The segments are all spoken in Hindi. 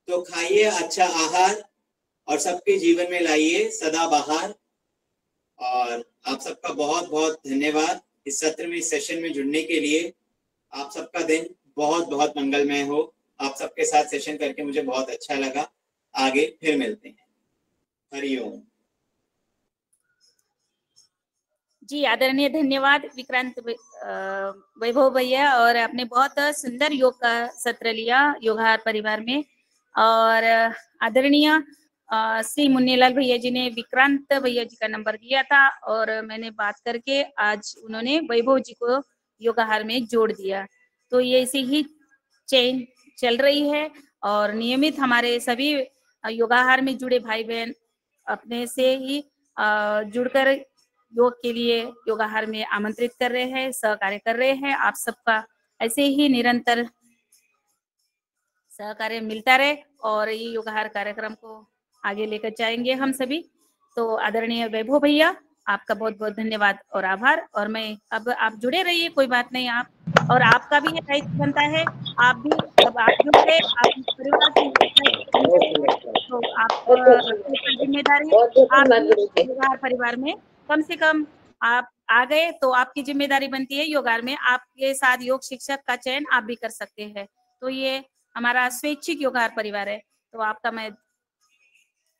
तो खाइए अच्छा आहार और सबके जीवन में लाइए सदा बहार। और आप सबका बहुत बहुत धन्यवाद इस सत्र में, इस सेशन में जुड़ने के लिए। आप सबका दिन बहुत बहुत मंगलमय हो। आप सबके साथ सेशन करके मुझे बहुत अच्छा लगा। आगे फिर मिलते हैं। हरिओम। जी आदरणीय धन्यवाद विक्रांत वैभव भैया, और आपने बहुत सुंदर योग का सत्र लिया योगाहार परिवार में। और आदरणीय श्री मुन्नीलाल भैया जी ने विक्रांत भैया जी का नंबर दिया था, और मैंने बात करके आज उन्होंने वैभव जी को योगाहार में जोड़ दिया। तो ये ऐसे ही चेन चल रही है, और नियमित हमारे सभी योगाहार में जुड़े भाई बहन अपने से ही जुड़कर योग के लिए योगाहार में आमंत्रित कर रहे हैं, सहकार्य कर रहे हैं। आप सबका ऐसे ही निरंतर सहकार्य मिलता रहे, और ये योगाहार कार्यक्रम को आगे लेकर जाएंगे हम सभी। तो आदरणीय वैभव भैया, आपका बहुत बहुत धन्यवाद और आभार। और मैं अब आप जुड़े रहिए, कोई बात नहीं, आप और आपका भी ये दायित्व बनता है। आप भी अब आप जुड़ गए, आप इस परिवार के बन गए हैं, तो आपके ऊपर जिम्मेदारी, आप भी योगाहार परिवार में कम से कम आप आ गए तो आपकी जिम्मेदारी बनती है योगाहार में आपके साथ योग शिक्षक का चयन आप भी कर सकते हैं। तो ये हमारा स्वैच्छिक योगाहार परिवार है। तो आपका मैं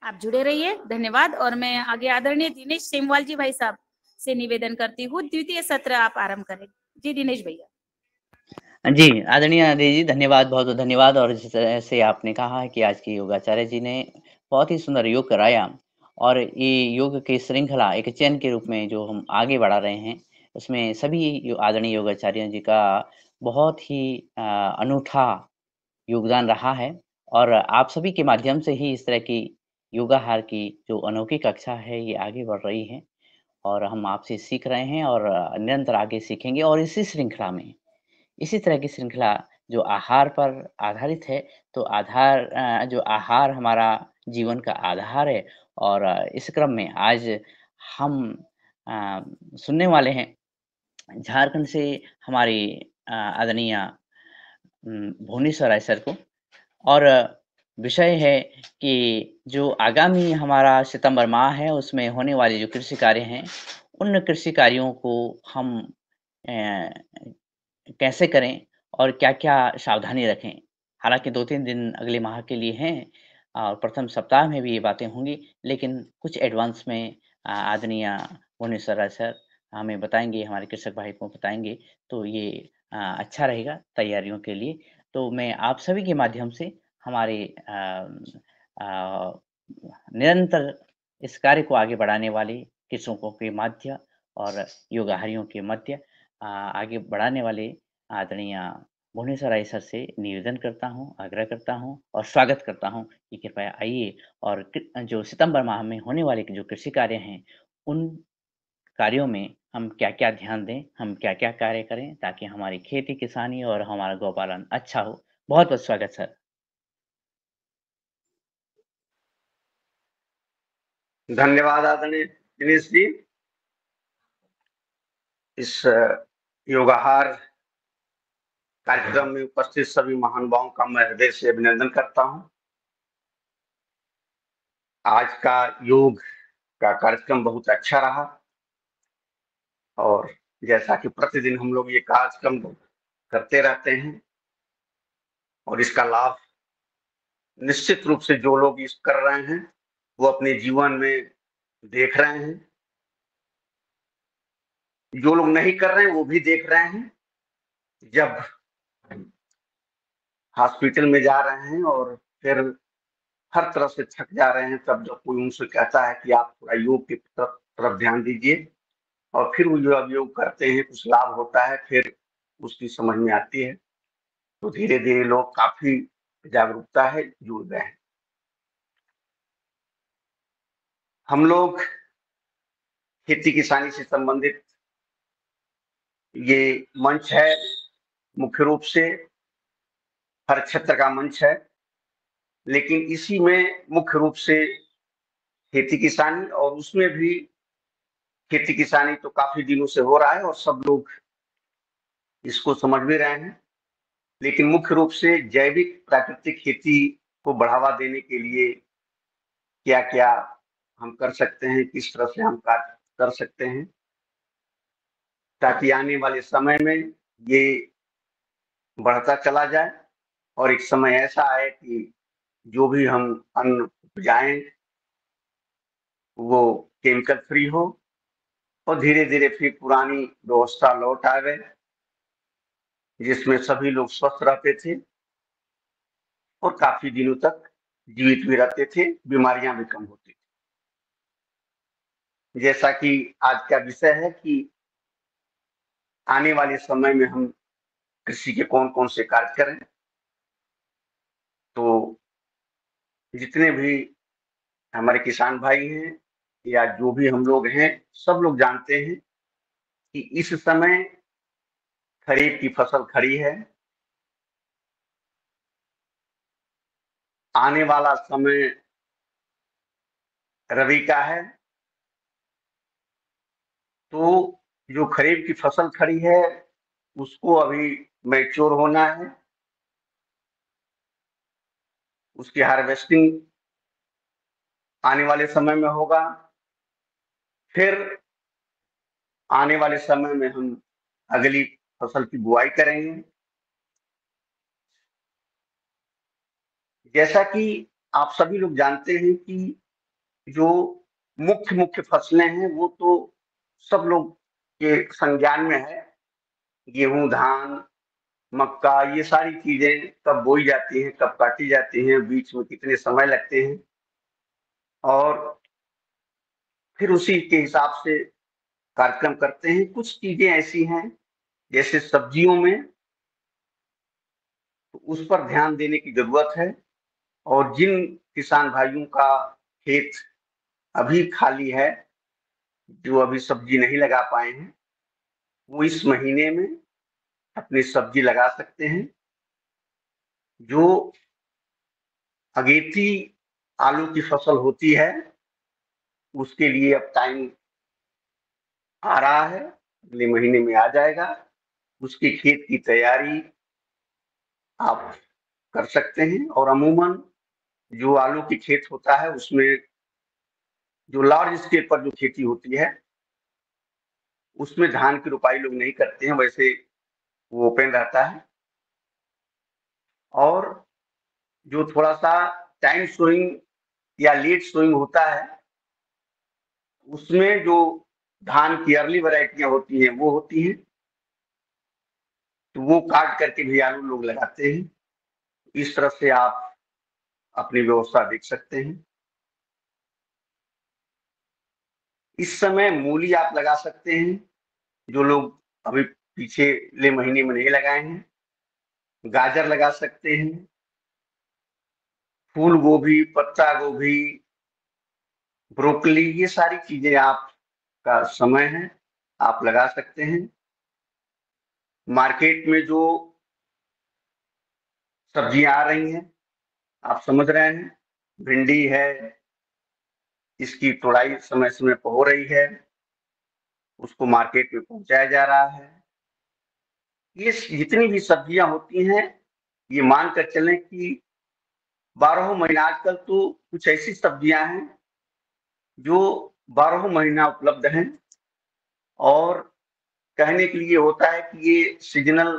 आप जुड़े रहिए, धन्यवाद। और मैं आगे आदरणीय दिनेश सेमवाल जी भाई साहब से निवेदन करती हूँ, द्वितीय सत्र आप आरंभ करें। जी दिनेश भैया। जी आदरणीय आदि जी, धन्यवाद, बहुत बहुत धन्यवाद। और जिस तरह से आपने कहा है कि आज की योगाचार्य जी ने बहुत ही सुंदर योग कराया, और ये योग की श्रृंखला एक चैन के रूप में जो हम आगे बढ़ा रहे हैं, उसमें सभी आदरणीय योगाचार्यों जी का बहुत ही अनूठा योगदान रहा है। और आप सभी के माध्यम से ही इस तरह की योगाहार की जो अनोखी कक्षा है, ये आगे बढ़ रही है, और हम आपसे सीख रहे हैं और निरंतर आगे सीखेंगे। और इसी श्रृंखला में, इसी तरह की श्रृंखला जो आहार पर आधारित है, तो जो आहार हमारा जीवन का आधार है। और इस क्रम में आज हम अ, सुनने वाले हैं झारखंड से हमारी आदरणीय भुवनेश्वर राय सर को। और विषय है कि जो आगामी हमारा सितंबर माह है, उसमें होने वाले जो कृषि कार्य हैं, उन कृषि कार्यों को हम कैसे करें और क्या-क्या सावधानी रखें। हालाँकि 2-3 दिन अगले माह के लिए हैं, और प्रथम सप्ताह में भी ये बातें होंगी, लेकिन कुछ एडवांस में आदरणीय भुवनेश्वर राय सर हमें बताएँगे, हमारे कृषक भाई को बताएँगे, तो ये अच्छा रहेगा तैयारियों के लिए। तो मैं आप सभी के माध्यम से हमारे अ, निरंतर इस कार्य को आगे बढ़ाने वाले कृषकों के मध्य और योगाहारियों के मध्य आगे बढ़ाने वाले आदरणीय भुवनेश्वर राय सर से निवेदन करता हूँ, आग्रह करता हूँ और स्वागत करता हूँ कि कृपया आइए, और जो सितंबर माह में होने वाले जो कृषि कार्य हैं, उन कार्यों में हम क्या-क्या ध्यान दें, हम क्या-क्या कार्य करें, ताकि हमारी खेती किसानी और हमारा गौपालन अच्छा हो। बहुत-बहुत स्वागत सर। धन्यवाद आदरणीय दिनेश जी। इस योगाहार कार्यक्रम में उपस्थित सभी महानुभावों का मैं हृदय से अभिनंदन करता हूं। आज का योग का कार्यक्रम बहुत अच्छा रहा, और जैसा कि प्रतिदिन हम लोग ये कार्यक्रम करते रहते हैं, और इसका लाभ निश्चित रूप से जो लोग इस कर रहे हैं वो अपने जीवन में देख रहे हैं, जो लोग नहीं कर रहे हैं वो भी देख रहे हैं। जब हॉस्पिटल में जा रहे हैं और फिर हर तरफ से थक जा रहे हैं, तब जब कोई उनसे कहता है कि आप थोड़ा योग की तरफ ध्यान दीजिए, और फिर वो जो अब योग करते हैं, कुछ लाभ होता है, फिर उसकी समझ में आती है, तो धीरे धीरे लोग काफी जागरूकता है जुड़ गए हैं। हम लोग खेती किसानी से संबंधित ये मंच है, मुख्य रूप से हर क्षेत्र का मंच है, लेकिन इसी में मुख्य रूप से खेती किसानी, और उसमें भी खेती किसानी तो काफी दिनों से हो रहा है और सब लोग इसको समझ भी रहे हैं, लेकिन मुख्य रूप से जैविक प्राकृतिक खेती को बढ़ावा देने के लिए क्या क्या हम कर सकते हैं, किस तरह से हम कार्य कर सकते हैं, ताकि आने वाले समय में ये बढ़ता चला जाए और एक समय ऐसा आए कि जो भी हम अन्न उपजाएं वो केमिकल फ्री हो और धीरे धीरे फिर पुरानी व्यवस्था लौट आवे, जिसमें सभी लोग स्वस्थ रहते थे और काफी दिनों तक जीवित भी रहते थे, बीमारियां भी कम होती थी। जैसा कि आज का विषय है कि आने वाले समय में हम कृषि के कौन कौन से कार्य करें, तो जितने भी हमारे किसान भाई हैं या जो भी हम लोग हैं, सब लोग जानते हैं कि इस समय खरीफ की फसल खड़ी है, आने वाला समय रबी का है। तो जो खरीफ की फसल खड़ी है उसको अभी मैच्योर होना है, उसकी हार्वेस्टिंग आने वाले समय में होगा। फिर आने वाले समय में हम अगली फसल की बुआई करेंगे। जैसा कि आप सभी लोग जानते हैं कि जो मुख्य मुख्य फसलें हैं वो तो सब लोग के संज्ञान में है, गेहूं, धान, मक्का, ये सारी चीजें कब बोई जाती हैं, कब काटी जाती हैं, बीच में कितने समय लगते हैं, और फिर उसी के हिसाब से कार्यक्रम करते हैं। कुछ चीजें ऐसी हैं जैसे सब्जियों में, तो उस पर ध्यान देने की जरूरत है, और जिन किसान भाइयों का खेत अभी खाली है, जो अभी सब्जी नहीं लगा पाए हैं, वो इस महीने में अपनी सब्जी लगा सकते हैं। जो अगेती आलू की फसल होती है उसके लिए अब टाइम आ रहा है, अगले महीने में आ जाएगा। उसके खेत की तैयारी आप कर सकते हैं। और अमूमन जो आलू की खेत होता है उसमें जो लार्ज स्केल पर जो खेती होती है उसमें धान की रोपाई लोग नहीं करते हैं, वैसे वो ओपन रहता है। और जो थोड़ा सा टाइम सोइंग या लेट सोइंग होता है उसमें जो धान की अर्ली वैरायटियां होती हैं वो होती हैं, तो वो काट करके भी आलू लोग लगाते हैं। इस तरह से आप अपनी व्यवस्था देख सकते हैं। इस समय मूली आप लगा सकते हैं, जो लोग अभी पिछले महीने में नहीं लगाए हैं। गाजर लगा सकते हैं, फूल गोभी, पत्ता गोभी, ब्रोकली, ये सारी चीजें आपका समय है, आप लगा सकते हैं। मार्केट में जो सब्जियां आ रही हैं आप समझ रहे हैं, भिंडी है, इसकी तोड़ाई समय समय पर हो रही है, उसको मार्केट में पहुंचाया जा रहा है। ये जितनी भी सब्जियां होती हैं ये मानकर चलें कि 12 महीना, आजकल तो कुछ ऐसी सब्जियां हैं जो 12 महीना उपलब्ध हैं, और कहने के लिए होता है कि ये सीजनल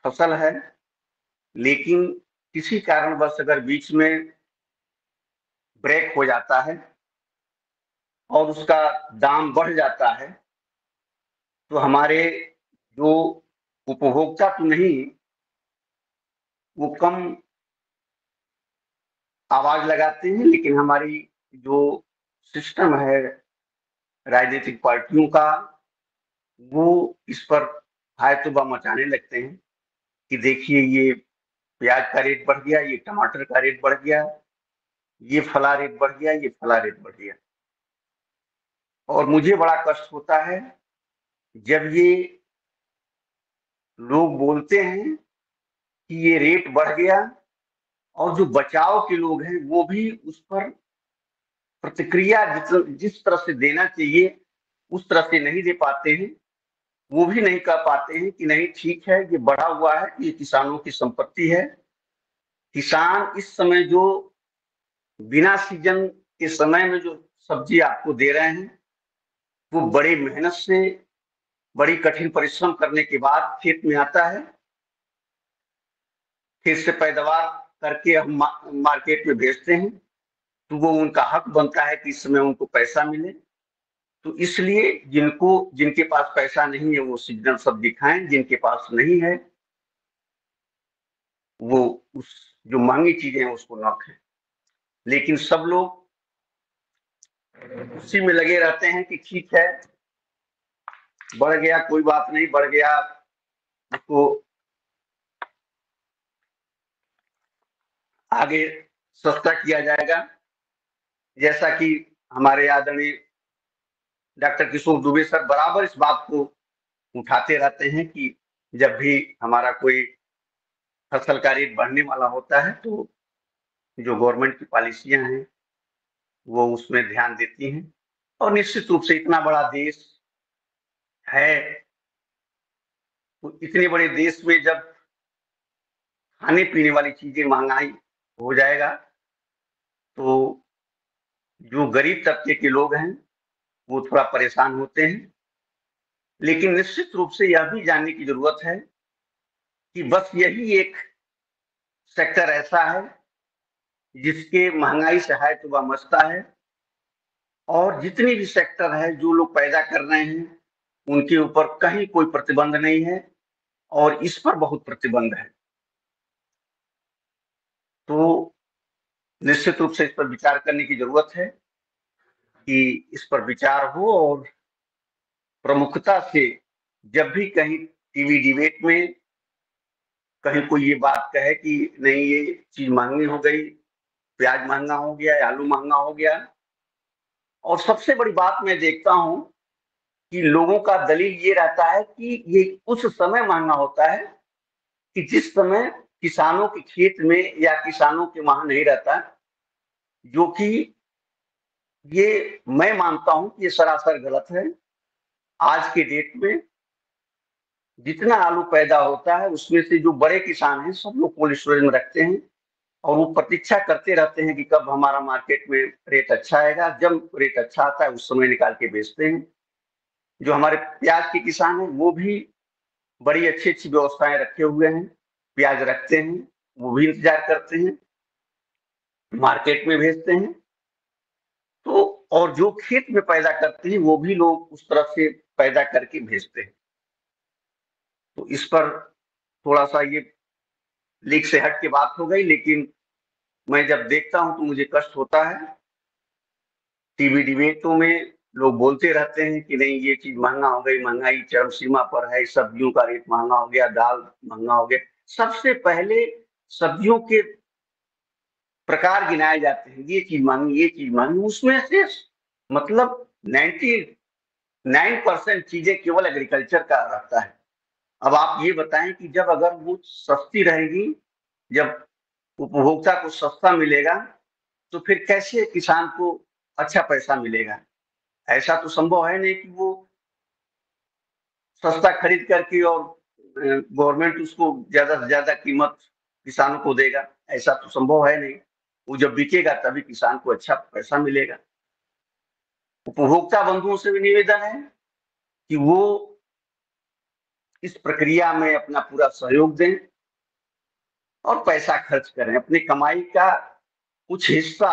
फसल है, लेकिन किसी कारणवश अगर बीच में ब्रेक हो जाता है और उसका दाम बढ़ जाता है तो हमारे जो उपभोक्ता तो नहीं, वो कम आवाज लगाते हैं, लेकिन हमारी जो सिस्टम है राजनीतिक पार्टियों का, वो इस पर हाय तुबा मचाने लगते हैं कि देखिए ये प्याज का रेट बढ़ गया, ये टमाटर का रेट बढ़ गया, ये फला रेट बढ़ गया, ये फला रेट बढ़ गया। और मुझे बड़ा कष्ट होता है जब ये लोग बोलते हैं कि ये रेट बढ़ गया, और जो बचाव के लोग हैं वो भी उस पर प्रतिक्रिया जिस तरह से देना चाहिए उस तरह से नहीं दे पाते हैं। वो भी नहीं कह पाते हैं कि नहीं ठीक है, ये बढ़ा हुआ है, ये किसानों की संपत्ति है, किसान इस समय जो बिना सीजन के समय में जो सब्जी आपको दे रहे हैं, वो बड़ी मेहनत से, बड़ी कठिन परिश्रम करने के बाद खेत में आता है, खेत से पैदावार करके हम मार्केट में बेचते हैं, तो वो उनका हक बनता है कि इस समय उनको पैसा मिले। तो इसलिए जिनके पास पैसा नहीं है वो सीजनल सब्जी खाएं, जिनके पास नहीं है वो उस जो महंगी चीजें हैं उसको ना खाएं। लेकिन सब लोग उसी में लगे रहते हैं कि ठीक है, बढ़ गया कोई बात नहीं, बढ़ गया उसको आगे सस्ता किया जाएगा। जैसा कि हमारे आदरणीय डॉक्टर किशोर दुबे सर बराबर इस बात को उठाते रहते हैं कि जब भी हमारा कोई फसल का रेट बढ़ने वाला होता है तो जो गवर्नमेंट की पॉलिसियां हैं वो उसमें ध्यान देती हैं। और निश्चित रूप से इतना बड़ा देश है, तो इतने बड़े देश में जब खाने पीने वाली चीजें महंगाई हो जाएगा तो जो गरीब तबके के लोग हैं वो थोड़ा परेशान होते हैं। लेकिन निश्चित रूप से यह भी जानने की जरूरत है कि बस यही एक सेक्टर ऐसा है जिसके महंगाई से है तो वह मचता है, और जितनी भी सेक्टर है जो लोग पैदा कर रहे हैं उनके ऊपर कहीं कोई प्रतिबंध नहीं है, और इस पर बहुत प्रतिबंध है। तो निश्चित रूप से इस पर विचार करने की जरूरत है कि इस पर विचार हो, और प्रमुखता से जब भी कहीं टीवी डिबेट में कहीं कोई ये बात कहे कि नहीं ये चीज महंगी हो गई, प्याज महंगा हो गया, आलू महंगा हो गया, और सबसे बड़ी बात मैं देखता हूं कि लोगों का दलील ये रहता है कि ये उस समय महंगा होता है कि जिस समय किसानों के खेत में या किसानों के वहां नहीं रहता, जो कि ये मैं मानता हूं कि ये सरासर गलत है। आज के डेट में जितना आलू पैदा होता है उसमें से जो बड़े किसान हैं सब लोग कोल्ड स्टोरेज में रखते हैं, और वो प्रतीक्षा करते रहते हैं कि कब हमारा मार्केट में रेट अच्छा आएगा। जब रेट अच्छा आता है उस समय निकाल के बेचते हैं। जो हमारे प्याज के किसान हैं वो भी बड़ी अच्छी अच्छी व्यवस्थाएं रखे हुए हैं, प्याज रखते हैं, वो भी इंतजार करते हैं, मार्केट में भेजते हैं। तो और जो खेत में पैदा करते हैं वो भी लोग उस तरफ से पैदा करके भेजते हैं। तो इस पर थोड़ा सा ये लीक से हट के बात हो गई, लेकिन मैं जब देखता हूं तो मुझे कष्ट होता है। टीवी डिबेटों में लोग बोलते रहते हैं कि नहीं ये चीज महंगा हो गई, महंगाई चरम सीमा पर है, सब्जियों का रेट महंगा हो गया, दाल महंगा हो गया। सबसे पहले सब्जियों के प्रकार गिनाए जाते हैं, ये चीज महंगी, ये चीज महंगी, उसमें से मतलब 99% चीजें केवल एग्रीकल्चर का रहता है। अब आप ये बताएं कि जब अगर वो सस्ती रहेगी, जब उपभोक्ता को सस्ता मिलेगा, तो फिर कैसे किसान को अच्छा पैसा मिलेगा? ऐसा तो संभव है नहीं कि वो सस्ता खरीद करके और गवर्नमेंट उसको ज्यादा से ज्यादा कीमत किसानों को देगा, ऐसा तो संभव है नहीं। वो जब बिकेगा तभी किसान को अच्छा पैसा मिलेगा। उपभोक्ता बंधुओं से भी निवेदन है कि वो इस प्रक्रिया में अपना पूरा सहयोग दें और पैसा खर्च करें, अपनी कमाई का कुछ हिस्सा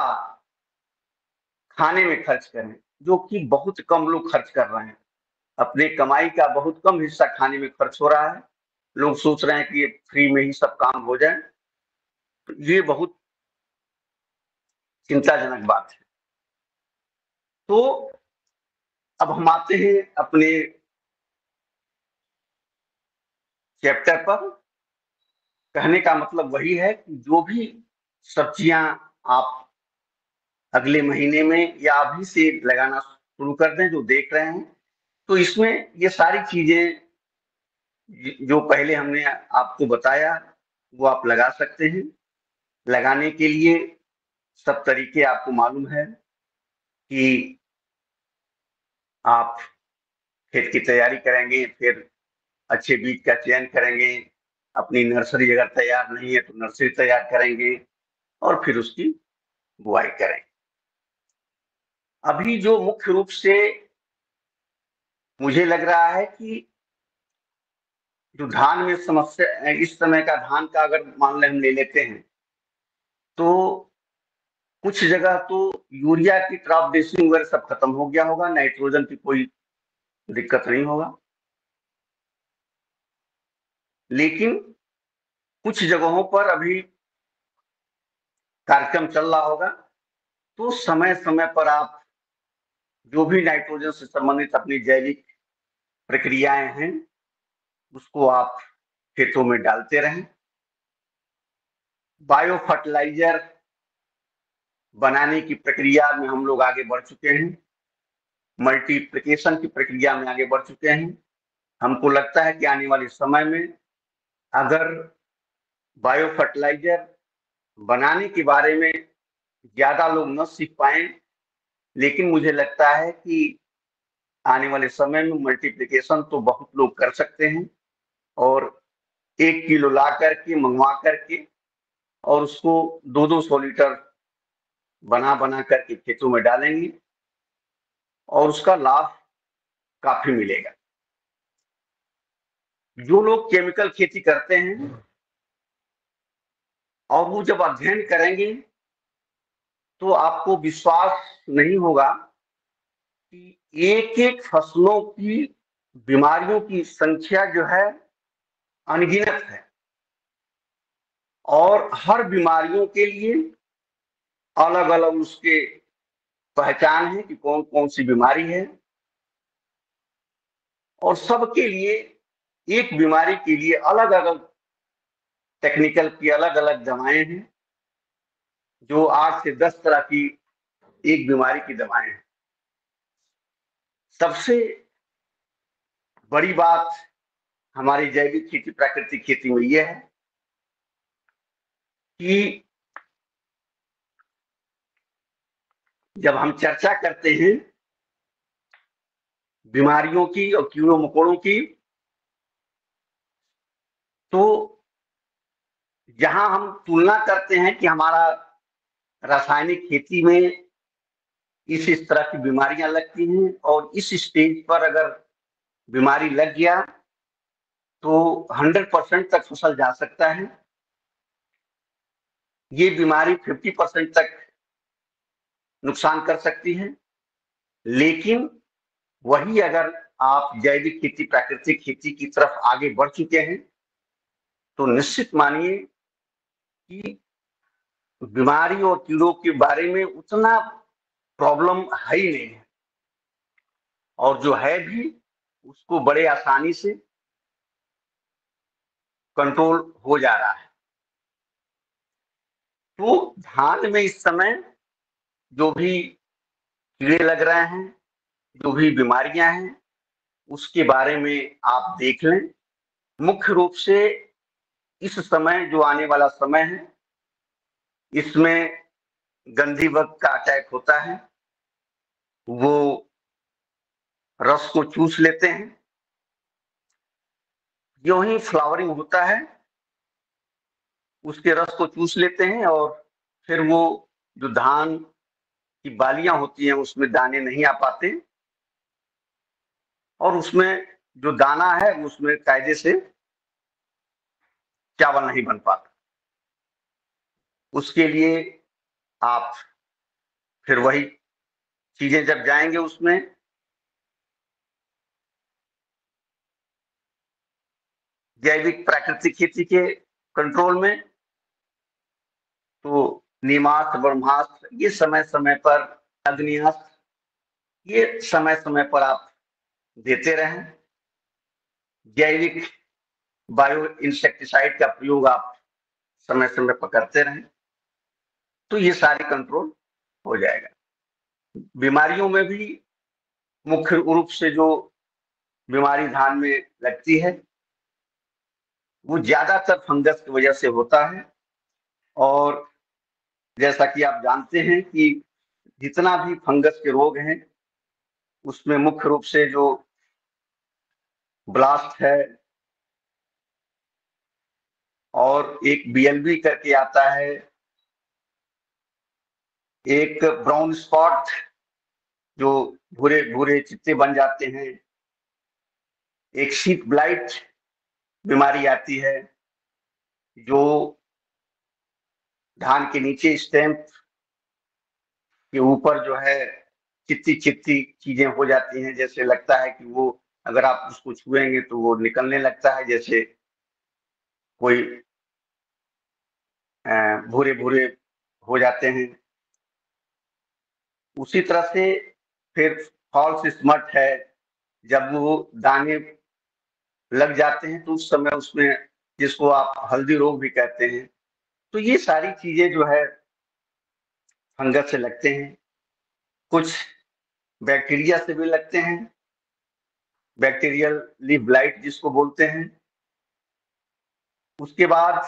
खाने में खर्च करें, जो कि बहुत कम लोग खर्च कर रहे हैं। अपने कमाई का बहुत कम हिस्सा खाने में खर्च हो रहा है। लोग सोच रहे हैं कि ये फ्री में ही सब काम हो जाए, तो ये बहुत चिंताजनक बात है। तो अब हम आते हैं अपने चैप्टर पर। कहने का मतलब वही है कि जो भी सब्जियां आप अगले महीने में या अभी से लगाना शुरू कर दें, जो देख रहे हैं, तो इसमें ये सारी चीजें जो पहले हमने आपको बताया वो आप लगा सकते हैं। लगाने के लिए सब तरीके आपको मालूम है कि आप खेत की तैयारी करेंगे, फिर अच्छे बीज का चयन करेंगे, अपनी नर्सरी अगर तैयार नहीं है तो नर्सरी तैयार करेंगे और फिर उसकी बुआई करेंगे। अभी जो मुख्य रूप से मुझे लग रहा है कि जो धान में समस्या, इस समय का धान का अगर मान ले हम ले लेते हैं तो कुछ जगह तो यूरिया की क्रॉप ड्रेसिंग वगैरह सब खत्म हो गया होगा, नाइट्रोजन की कोई दिक्कत नहीं होगा। लेकिन कुछ जगहों पर अभी कार्यक्रम चल रहा होगा, तो समय समय पर आप जो भी नाइट्रोजन से संबंधित अपनी जैविक प्रक्रियाएं हैं उसको आप खेतों में डालते रहें। बायो फर्टिलाइजर बनाने की प्रक्रिया में हम लोग आगे बढ़ चुके हैं, मल्टीप्लिकेशन की प्रक्रिया में आगे बढ़ चुके हैं। हमको लगता है कि आने वाले समय में अगर बायो फर्टिलाइजर बनाने के बारे में ज्यादा लोग न सीख पाए, लेकिन मुझे लगता है कि आने वाले समय में मल्टीप्लिकेशन तो बहुत लोग कर सकते हैं और 1 किलो ला करके मंगवा करके और उसको 200 लीटर बना बना करके खेतों में डालेंगे और उसका लाभ काफी मिलेगा। जो लोग केमिकल खेती करते हैं और वो जब अध्ययन करेंगे तो आपको विश्वास नहीं होगा कि एक एक फसलों की बीमारियों की संख्या जो है अनगिनत है और हर बीमारियों के लिए अलग अलग उसके पहचान है कि कौन कौन सी बीमारी है और सबके लिए एक बीमारी के लिए अलग अलग टेक्निकल की अलग अलग दवाएं हैं, जो 8 से 10 तरह की एक बीमारी की दवाएं हैं। सबसे बड़ी बात हमारी जैविक खेती प्राकृतिक खेती में यह है कि जब हम चर्चा करते हैं बीमारियों की और कीड़ों मकोड़ों की, तो जहां हम तुलना करते हैं कि हमारा रासायनिक खेती में इस तरह की बीमारियां लगती हैं और इस स्टेज पर अगर बीमारी लग गया तो 100% तक फसल जा सकता है। ये बीमारी 50% तक नुकसान कर सकती है। लेकिन वही अगर आप जैविक खेती प्राकृतिक खेती की तरफ आगे बढ़ चुके हैं तो निश्चित मानिए कि बीमारी और कीड़ों के बारे में उतना प्रॉब्लम है ही नहीं है और जो है भी उसको बड़े आसानी से कंट्रोल हो जा रहा है। तो धान में इस समय जो भी कीड़े लग रहे हैं, जो भी बीमारियां हैं, उसके बारे में आप देख लें। मुख्य रूप से इस समय जो आने वाला समय है इसमें गंधी बग का अटैक होता है, वो रस को चूस लेते हैं। जो ही फ्लावरिंग होता है उसके रस को चूस लेते हैं और फिर वो जो धान की बालियां होती हैं उसमें दाने नहीं आ पाते और उसमें जो दाना है उसमें कायदे से चावल नहीं बन पाता। उसके लिए आप फिर वही चीजें जब जाएंगे उसमें जैविक प्राकृतिक खेती के कंट्रोल में, तो नीमास्त्र ब्रह्मास्त्र ये समय समय पर, अग्नियास्त्र ये समय समय पर आप देते रहें। जैविक बायो इंसेक्टिसाइड का प्रयोग आप समय समय पर करते रहें तो ये सारी कंट्रोल हो जाएगा। बीमारियों में भी मुख्य रूप से जो बीमारी धान में लगती है वो ज्यादातर फंगस की वजह से होता है और जैसा कि आप जानते हैं कि जितना भी फंगस के रोग हैं उसमें मुख्य रूप से जो ब्लास्ट है, और एक BLV करके आता है, एक ब्राउन स्पॉट जो भूरे भूरे चित्ते बन जाते हैं, एक शीट ब्लाइट बीमारी आती है जो धान के नीचे स्टेम के ऊपर जो है चित्ती चित्ती चीजें हो जाती हैं, जैसे लगता है कि वो अगर आप उसको छुएंगे तो वो निकलने लगता है, जैसे कोई भूरे भूरे हो जाते हैं। उसी तरह से फिर फॉल्स स्मट है, जब वो दाने लग जाते हैं तो उस समय उसमें, जिसको आप हल्दी रोग भी कहते हैं, तो ये सारी चीजें जो है फंगस से लगते हैं। कुछ बैक्टीरिया से भी लगते हैं, बैक्टीरियल लीफ ब्लाइट जिसको बोलते हैं। उसके बाद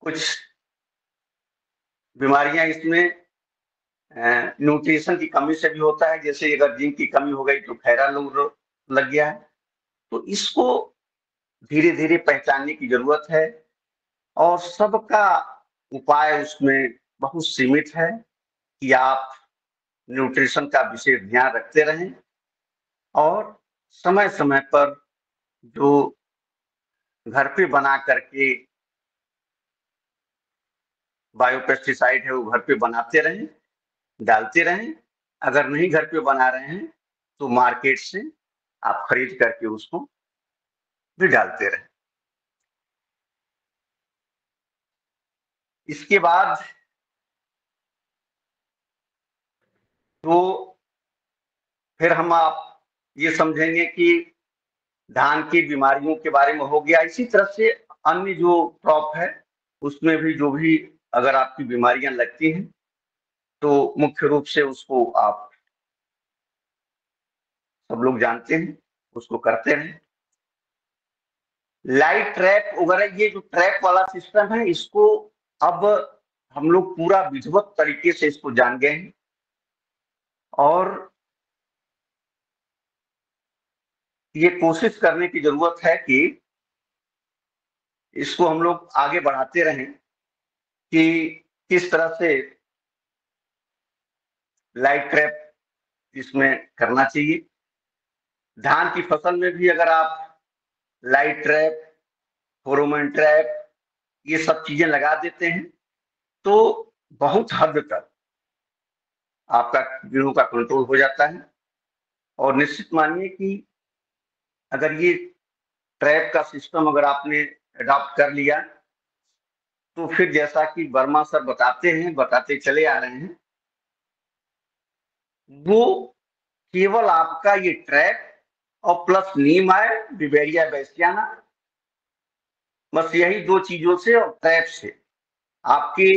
कुछ बीमारियां इसमें न्यूट्रिशन की कमी से भी होता है, जैसे अगर जिंक की कमी हो गई तो खैरा रोग लग गया है। तो इसको धीरे धीरे पहचानने की जरूरत है, और सबका उपाय उसमें बहुत सीमित है कि आप न्यूट्रिशन का विशेष ध्यान रखते रहें, और समय समय पर जो घर पे बना करके बायोपेस्टिसाइड है वो घर पे बनाते रहें, डालते रहें। अगर नहीं घर पे बना रहे हैं तो मार्केट से आप खरीद करके उसको भी डालते रहें। इसके बाद तो फिर हम आप ये समझेंगे कि धान की बीमारियों के बारे में हो गया। इसी तरह से अन्य जो क्रॉप है उसमें भी जो भी अगर आपकी बीमारियां लगती हैं तो मुख्य रूप से उसको आप सब लोग जानते हैं, उसको करते हैं। लाइट ट्रैप वगैरह, ये जो ट्रैप वाला सिस्टम है, इसको अब हम लोग पूरा विधिवत तरीके से इसको जान गए हैं, और ये कोशिश करने की जरूरत है कि इसको हम लोग आगे बढ़ाते रहें कि किस तरह से लाइट ट्रैप इसमें करना चाहिए। धान की फसल में भी अगर आप लाइट ट्रैप, फेरोमोन ट्रैप, ये सब चीजें लगा देते हैं तो बहुत हद तक आपका कीड़ों का कंट्रोल हो जाता है। और निश्चित मानिए कि अगर ये ट्रैप का सिस्टम अगर आपने अडॉप्ट कर लिया तो फिर जैसा कि वर्मा सर बताते हैं, बताते चले आ रहे हैं, वो केवल आपका ये ट्रैप और प्लस नीम आए, बिवेरिया बैसियाना, बस यही दो चीजों से और ट्रैप से आपके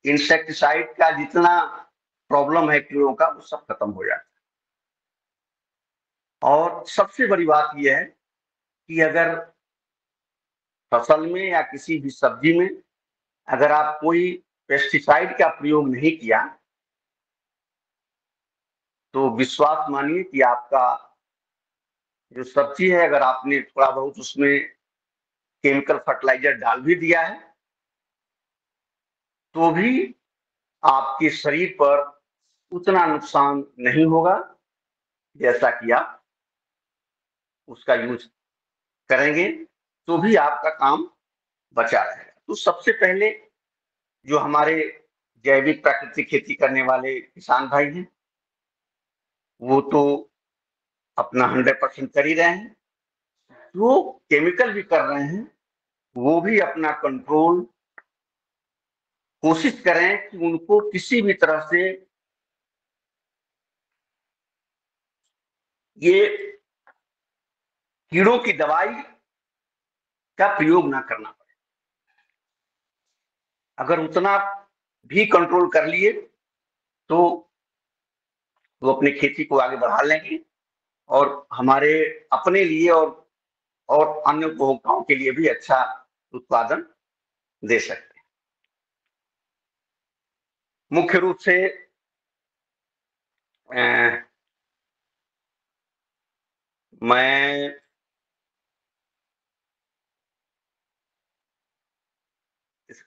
इंसेक्टिसाइड का जितना प्रॉब्लम है कीड़ों का वो सब खत्म हो जाता है। और सबसे बड़ी बात यह है कि अगर फसल में या किसी भी सब्जी में अगर आप कोई पेस्टिसाइड का प्रयोग नहीं किया तो विश्वास मानिए कि आपका जो सब्जी है, अगर आपने थोड़ा बहुत उसमें केमिकल फर्टिलाइजर डाल भी दिया है तो भी आपके शरीर पर उतना नुकसान नहीं होगा जैसा कि आप उसका यूज करेंगे, तो भी आपका काम बचा रहेगा। तो सबसे पहले जो हमारे जैविक प्राकृतिक खेती करने वाले किसान भाई हैं वो तो अपना 100% कर ही रहे हैं, जो केमिकल भी कर रहे हैं वो भी अपना कंट्रोल कोशिश करें कि उनको किसी भी तरह से ये कीड़ों की दवाई का प्रयोग ना करना पड़े। अगर उतना भी कंट्रोल कर लिए तो वो अपनी खेती को आगे बढ़ा लेंगे और हमारे अपने लिए और अन्य उपभोक्ताओं के लिए भी अच्छा उत्पादन दे सकते हैं। मुख्य रूप से मैं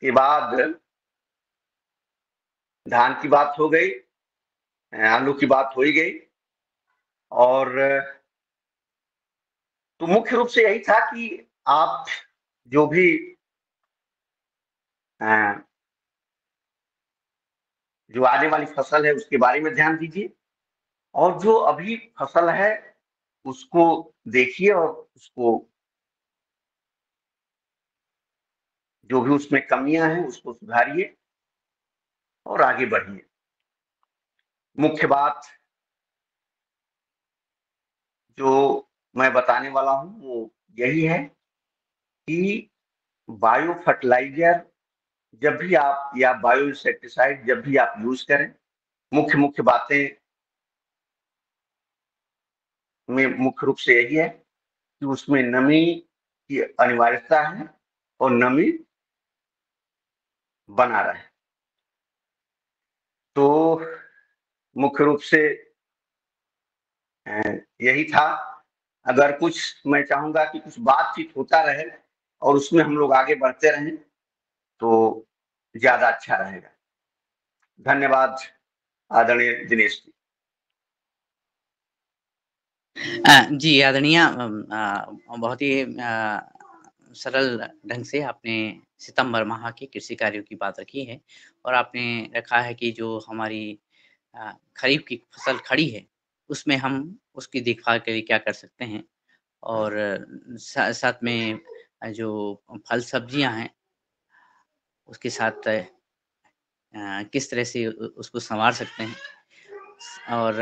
के बाद धान की बात हो गई, आलू की बात हो ही गई, और तो मुख्य रूप से यही था कि आप जो भी जो आने वाली फसल है उसके बारे में ध्यान दीजिए, और जो अभी फसल है उसको देखिए और उसको जो भी उसमें कमियां हैं उसको सुधारिए और आगे बढ़िए। मुख्य बात जो मैं बताने वाला हूं वो यही है कि बायो फर्टिलाइजर जब भी आप या बायो इंसेक्टिसाइड जब भी आप यूज करें, मुख्य बातें में मुख्य रूप से यही है कि उसमें नमी की अनिवार्यता है और नमी बना रहे। तो मुख्य रूप से यही था। अगर कुछ मैं चाहूंगा कि कुछ बातचीत होता रहे और उसमें हम लोग आगे बढ़ते रहें तो ज्यादा अच्छा रहेगा। धन्यवाद आदरणीय दिनेश जी। जी आदरणीय, बहुत ही सरल ढंग से आपने सितंबर माह के कृषि कार्यों की बात रखी है और आपने रखा है कि जो हमारी खरीफ की फसल खड़ी है उसमें हम उसकी देखभाल के लिए क्या कर सकते हैं, और साथ में जो फल सब्जियां हैं उसके साथ किस तरह से उसको संवार सकते हैं। और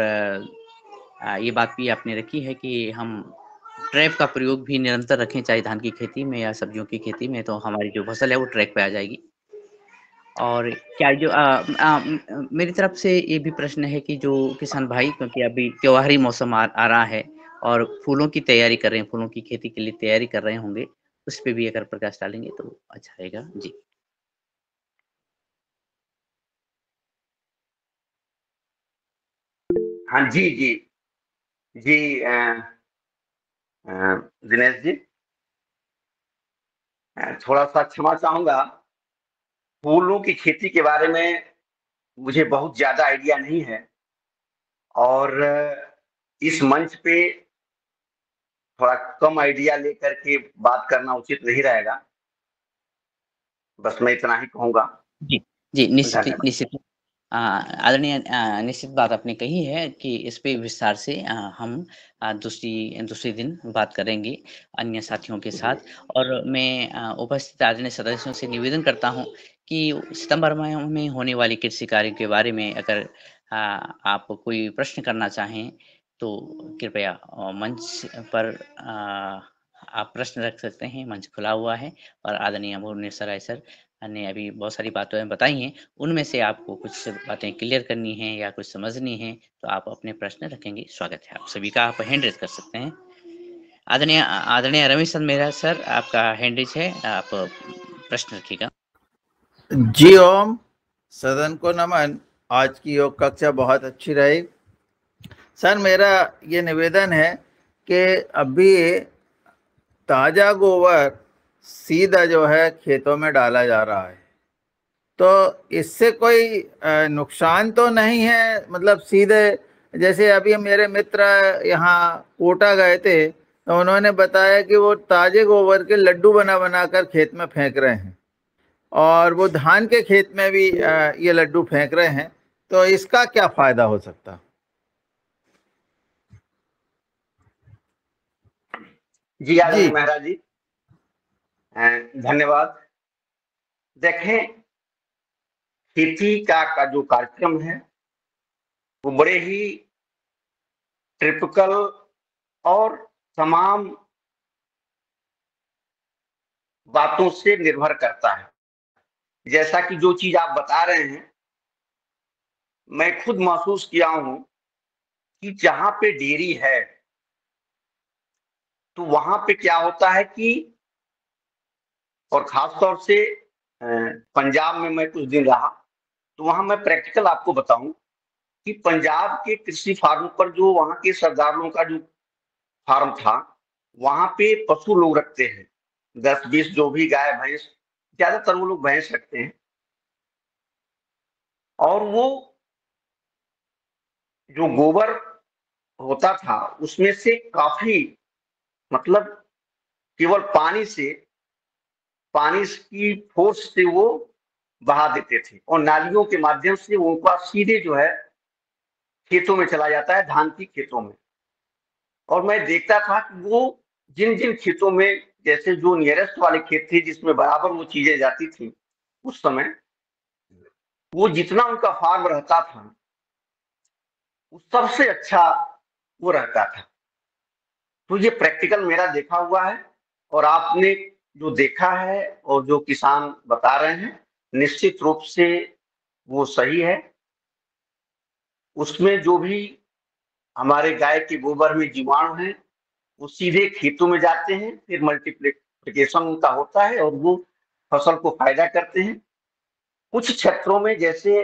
ये बात भी आपने रखी है कि हम ट्रैप का प्रयोग भी निरंतर रखें, चाहे धान की खेती में या सब्जियों की खेती में, तो हमारी जो फसल है वो ट्रैक पे आ जाएगी। और क्या जो मेरी तरफ से ये भी प्रश्न है कि जो किसान भाई, क्योंकि अभी त्योहारी मौसम आ रहा है और फूलों की तैयारी कर रहे हैं, फूलों की खेती के लिए तैयारी कर रहे होंगे, उस पे भी अगर प्रकाश डालेंगे तो अच्छा रहेगा। जी। हाँ जी जी जी दिनेश जी, थोड़ा सा क्षमा चाहूंगा। फूलों की खेती के बारे में मुझे बहुत ज्यादा आइडिया नहीं है और इस मंच पे थोड़ा कम आइडिया लेकर के बात करना उचित नहीं रहेगा। बस मैं इतना ही कहूंगा। जी, जी, निश्चित ही, धन्यवाद। निश्चित ही। आदरणीय, निश्चित बात आपने कही है कि इस पे विस्तार से हम दूसरे दिन बात करेंगे अन्य साथियों के साथ। और मैं उपस्थित आदरणीय सदस्यों से निवेदन करता हूँ कि सितंबर माह में होने वाली कृषि कार्य के बारे में अगर आप कोई प्रश्न करना चाहें तो कृपया मंच पर आप प्रश्न रख सकते हैं, मंच खुला हुआ है। और आदरणीय भुवनेश्वर राय सर ने अभी बहुत सारी बातें बताई हैं, उनमें से आपको कुछ बातें क्लियर करनी है या कुछ समझनी है तो आप अपने प्रश्न रखेंगे। स्वागत है आप सभी का, आप हैंड रेज कर सकते हैं। आदरणीय आदरणीय रमेश चंद्र मेहरा सर, आपका हैंड रेज है, आप प्रश्न रखिएगा। जी ओम, सदन को नमन। आज की योग कक्षा बहुत अच्छी रही। सर मेरा ये निवेदन है कि अभी ताजा गोबर सीधा जो है खेतों में डाला जा रहा है, तो इससे कोई नुकसान तो नहीं है? मतलब सीधे, जैसे अभी मेरे मित्र यहाँ कोटा गए थे तो उन्होंने बताया कि वो ताजे गोबर के लड्डू बना बना कर खेत में फेंक रहे हैं और वो धान के खेत में भी ये लड्डू फेंक रहे हैं, तो इसका क्या फायदा हो सकता? जी आदरणीय मेहरा जी, धन्यवाद। देखें, खेती का जो कार्यक्रम है वो बड़े ही टिपिकल और तमाम बातों से निर्भर करता है। जैसा कि जो चीज आप बता रहे हैं, मैं खुद महसूस किया हूं कि जहां पे डेयरी है तो वहां पे क्या होता है कि, और खास तौर से पंजाब में मैं कुछ दिन रहा तो वहां मैं प्रैक्टिकल आपको बताऊं कि पंजाब के कृषि फार्म पर, जो वहां के सरदारों का जो फार्म था, वहां पे पशु लोग रखते हैं, 10-20 जो भी गाय भैंस ज्यादातर वो लोग भैंस रखते हैं, और वो जो गोबर होता था उसमें से काफी, मतलब केवल पानी की फोर्स से वो बहा देते थे, और नालियों के माध्यम से उनका सीधे जो है खेतों में चला जाता है, धान की खेतों में। और मैं देखता था कि वो जिन जिन खेतों में, जैसे जो नियरेस्ट वाले खेत थे जिसमें बराबर वो चीजें जाती थी, उस समय वो जितना उनका फार्म रहता था वो सबसे अच्छा वो रहता था। तो ये प्रैक्टिकल मेरा देखा हुआ है, और आपने जो देखा है और जो किसान बता रहे हैं निश्चित रूप से वो सही है। उसमें जो भी हमारे गाय के गोबर में जीवाणु हैं वो सीधे खेतों में जाते हैं, फिर मल्टीप्लिकेशन उनका होता है और वो फसल को फायदा करते हैं। कुछ क्षेत्रों में जैसे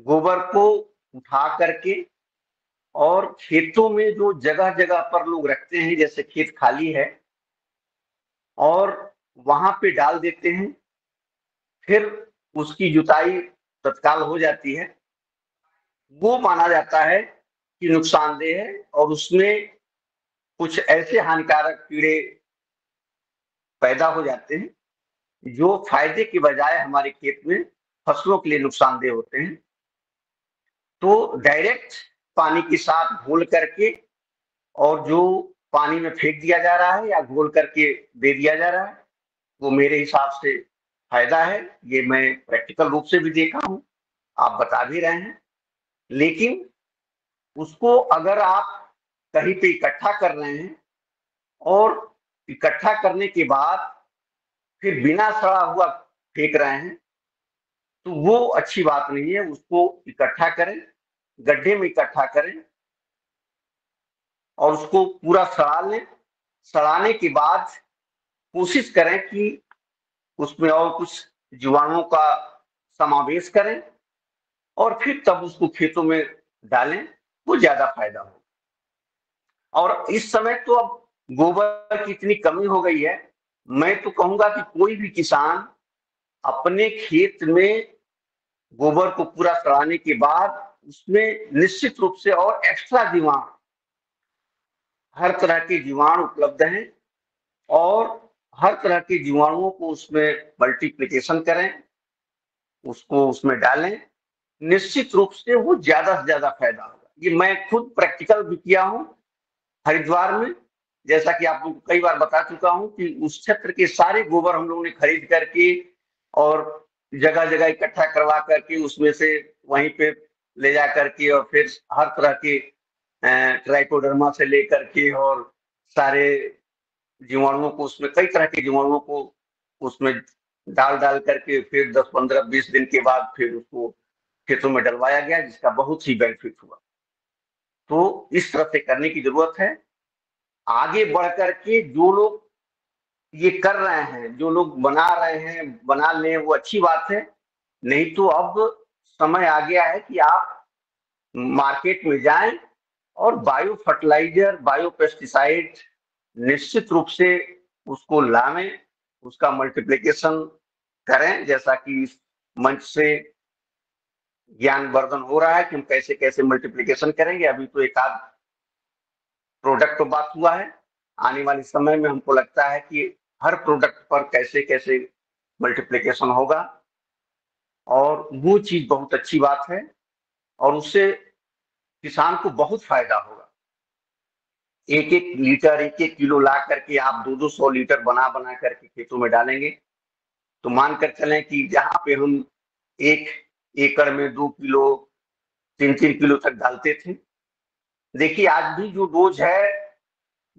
गोबर को उठा करके और खेतों में जो जगह जगह पर लोग रखते हैं, जैसे खेत खाली है और वहां पे डाल देते हैं, फिर उसकी जुताई तत्काल हो जाती है, वो माना जाता है कि नुकसानदेह है, और उसमें कुछ ऐसे हानिकारक कीड़े पैदा हो जाते हैं जो फायदे के बजाय हमारे खेत में फसलों के लिए नुकसानदेह होते हैं। तो डायरेक्ट पानी के साथ घोल करके और जो पानी में फेंक दिया जा रहा है या घोल करके दे दिया जा रहा है, वो मेरे हिसाब से फायदा है। ये मैं प्रैक्टिकल रूप से भी देखा हूं, आप बता भी रहे हैं। लेकिन उसको अगर आप कहीं पे इकट्ठा कर रहे हैं और इकट्ठा करने के बाद फिर बिना सड़ा हुआ फेंक रहे हैं, तो वो अच्छी बात नहीं है। उसको इकट्ठा करें, गड्ढे में इकट्ठा करें और उसको पूरा सड़ा लें। सड़ाने के बाद कोशिश करें कि उसमें और कुछ जीवाणुओं का समावेश करें और फिर तब उसको खेतों में डालें, वो ज्यादा फायदा हो। और इस समय तो अब गोबर की इतनी कमी हो गई है, मैं तो कहूंगा कि कोई भी किसान अपने खेत में गोबर को पूरा सड़ाने के बाद उसमें निश्चित रूप से और एक्स्ट्रा जीवाणु, हर तरह के जीवाणु उपलब्ध हैं, और हर तरह के जीवाणुओं को उसमें मल्टीप्लिकेशन करें, उसको उसमें डालें। निश्चित रूप से वो ज्यादा से ज्यादा फायदा होगा। ये मैं खुद प्रैक्टिकल भी किया हूं हरिद्वार में, जैसा कि आप लोगों को कई बार बता चुका हूं कि उस क्षेत्र के सारे गोबर हम लोगों ने खरीद करके और जगह जगह इकट्ठा करवा करके उसमें से वहीं पे ले जा करके और फिर हर तरह के ट्राइकोडर्मा से लेकर के और सारे जीवाणुओं को, उसमें कई तरह के जीवाणुओं को उसमें डाल डाल करके फिर 10, 15, 20 दिन के बाद फिर उसको खेतों में डलवाया गया, जिसका बहुत ही बेनिफिट हुआ। तो इस तरह से करने की जरूरत है। आगे बढ़ करके जो लोग ये कर रहे हैं, जो लोग बना रहे हैं, बना लें, वो अच्छी बात है। नहीं तो अब समय आ गया है कि आप मार्केट में जाएं और बायो फर्टिलाइजर, बायो पेस्टिसाइड निश्चित रूप से उसको लाएं, उसका मल्टीप्लिकेशन करें। जैसा कि इस मंच से ज्ञानवर्धन हो रहा है कि हम कैसे कैसे मल्टीप्लिकेशन करेंगे। अभी तो एक आध प्रोडक्ट पर बात हुआ है, आने वाले समय में हमको लगता है कि हर प्रोडक्ट पर कैसे कैसे मल्टीप्लिकेशन होगा, और वो चीज बहुत अच्छी बात है और उससे किसान को बहुत फायदा होगा। एक एक लीटर, एक एक किलो ला करके आप 200 लीटर बना बना करके खेतों में डालेंगे, तो मानकर चलें कि जहां पे हम 1 एकड़ में 2 किलो 3 किलो तक डालते थे, देखिए आज भी जो डोज है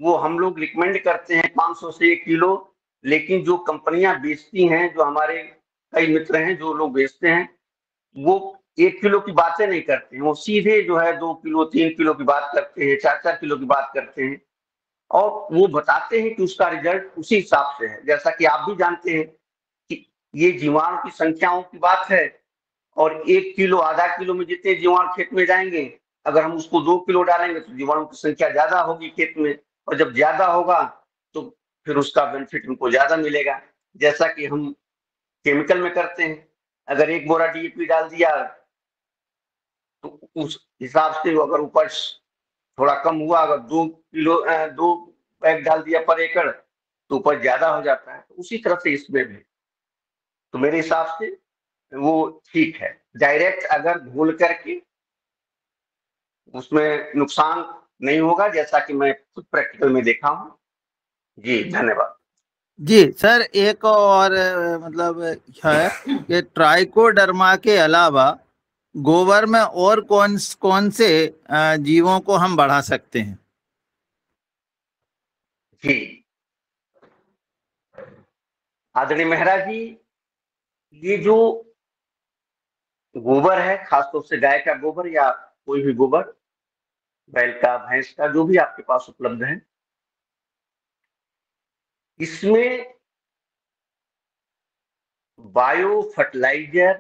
वो हम लोग रिकमेंड करते हैं 500 से 1 किलो, लेकिन जो कंपनियां बेचती हैं, जो हमारे कई मित्र हैं जो लोग बेचते हैं, वो 1 किलो की बातें नहीं करते हैं, वो सीधे जो है 2 किलो 3 किलो की बात करते हैं, 4 किलो की बात करते हैं, और वो बताते हैं कि उसका रिजल्ट उसी हिसाब से है। जैसा कि आप भी जानते हैं कि ये जीवाणु की संख्याओं की बात है, और 1 किलो आधा किलो में जितने जीवाणु खेत में जाएंगे, अगर हम उसको 2 किलो डालेंगे तो जीवाणु की संख्या ज्यादा होगी खेत में, और जब ज्यादा होगा तो फिर उसका बेनिफिट हमको ज्यादा मिलेगा। जैसा कि हम केमिकल में करते हैं। अगर 1 बोरा डीएपी डाल दिया तो उस हिसाब से अगर उपज थोड़ा कम हुआ, अगर 2 बैग डाल दिया पर एकड़ तो उपज ज्यादा हो जाता है। तो उसी तरह से इसमें भी, तो मेरे हिसाब से वो ठीक है। डायरेक्ट अगर घोल करके उसमें नुकसान नहीं होगा, जैसा कि मैं खुद प्रैक्टिकल में देखा हूं। जी धन्यवाद। जी सर, एक और मतलब है कि ट्राइकोडर्मा के अलावा गोबर में और कौन से जीवों को हम बढ़ा सकते हैं? जी आदरणीय मेहरा जी, ये जो गोबर है, खासतौर से गाय का गोबर या कोई भी गोबर, बैल का, भैंस का, जो भी आपके पास उपलब्ध है, इसमें बायो फर्टिलाइजर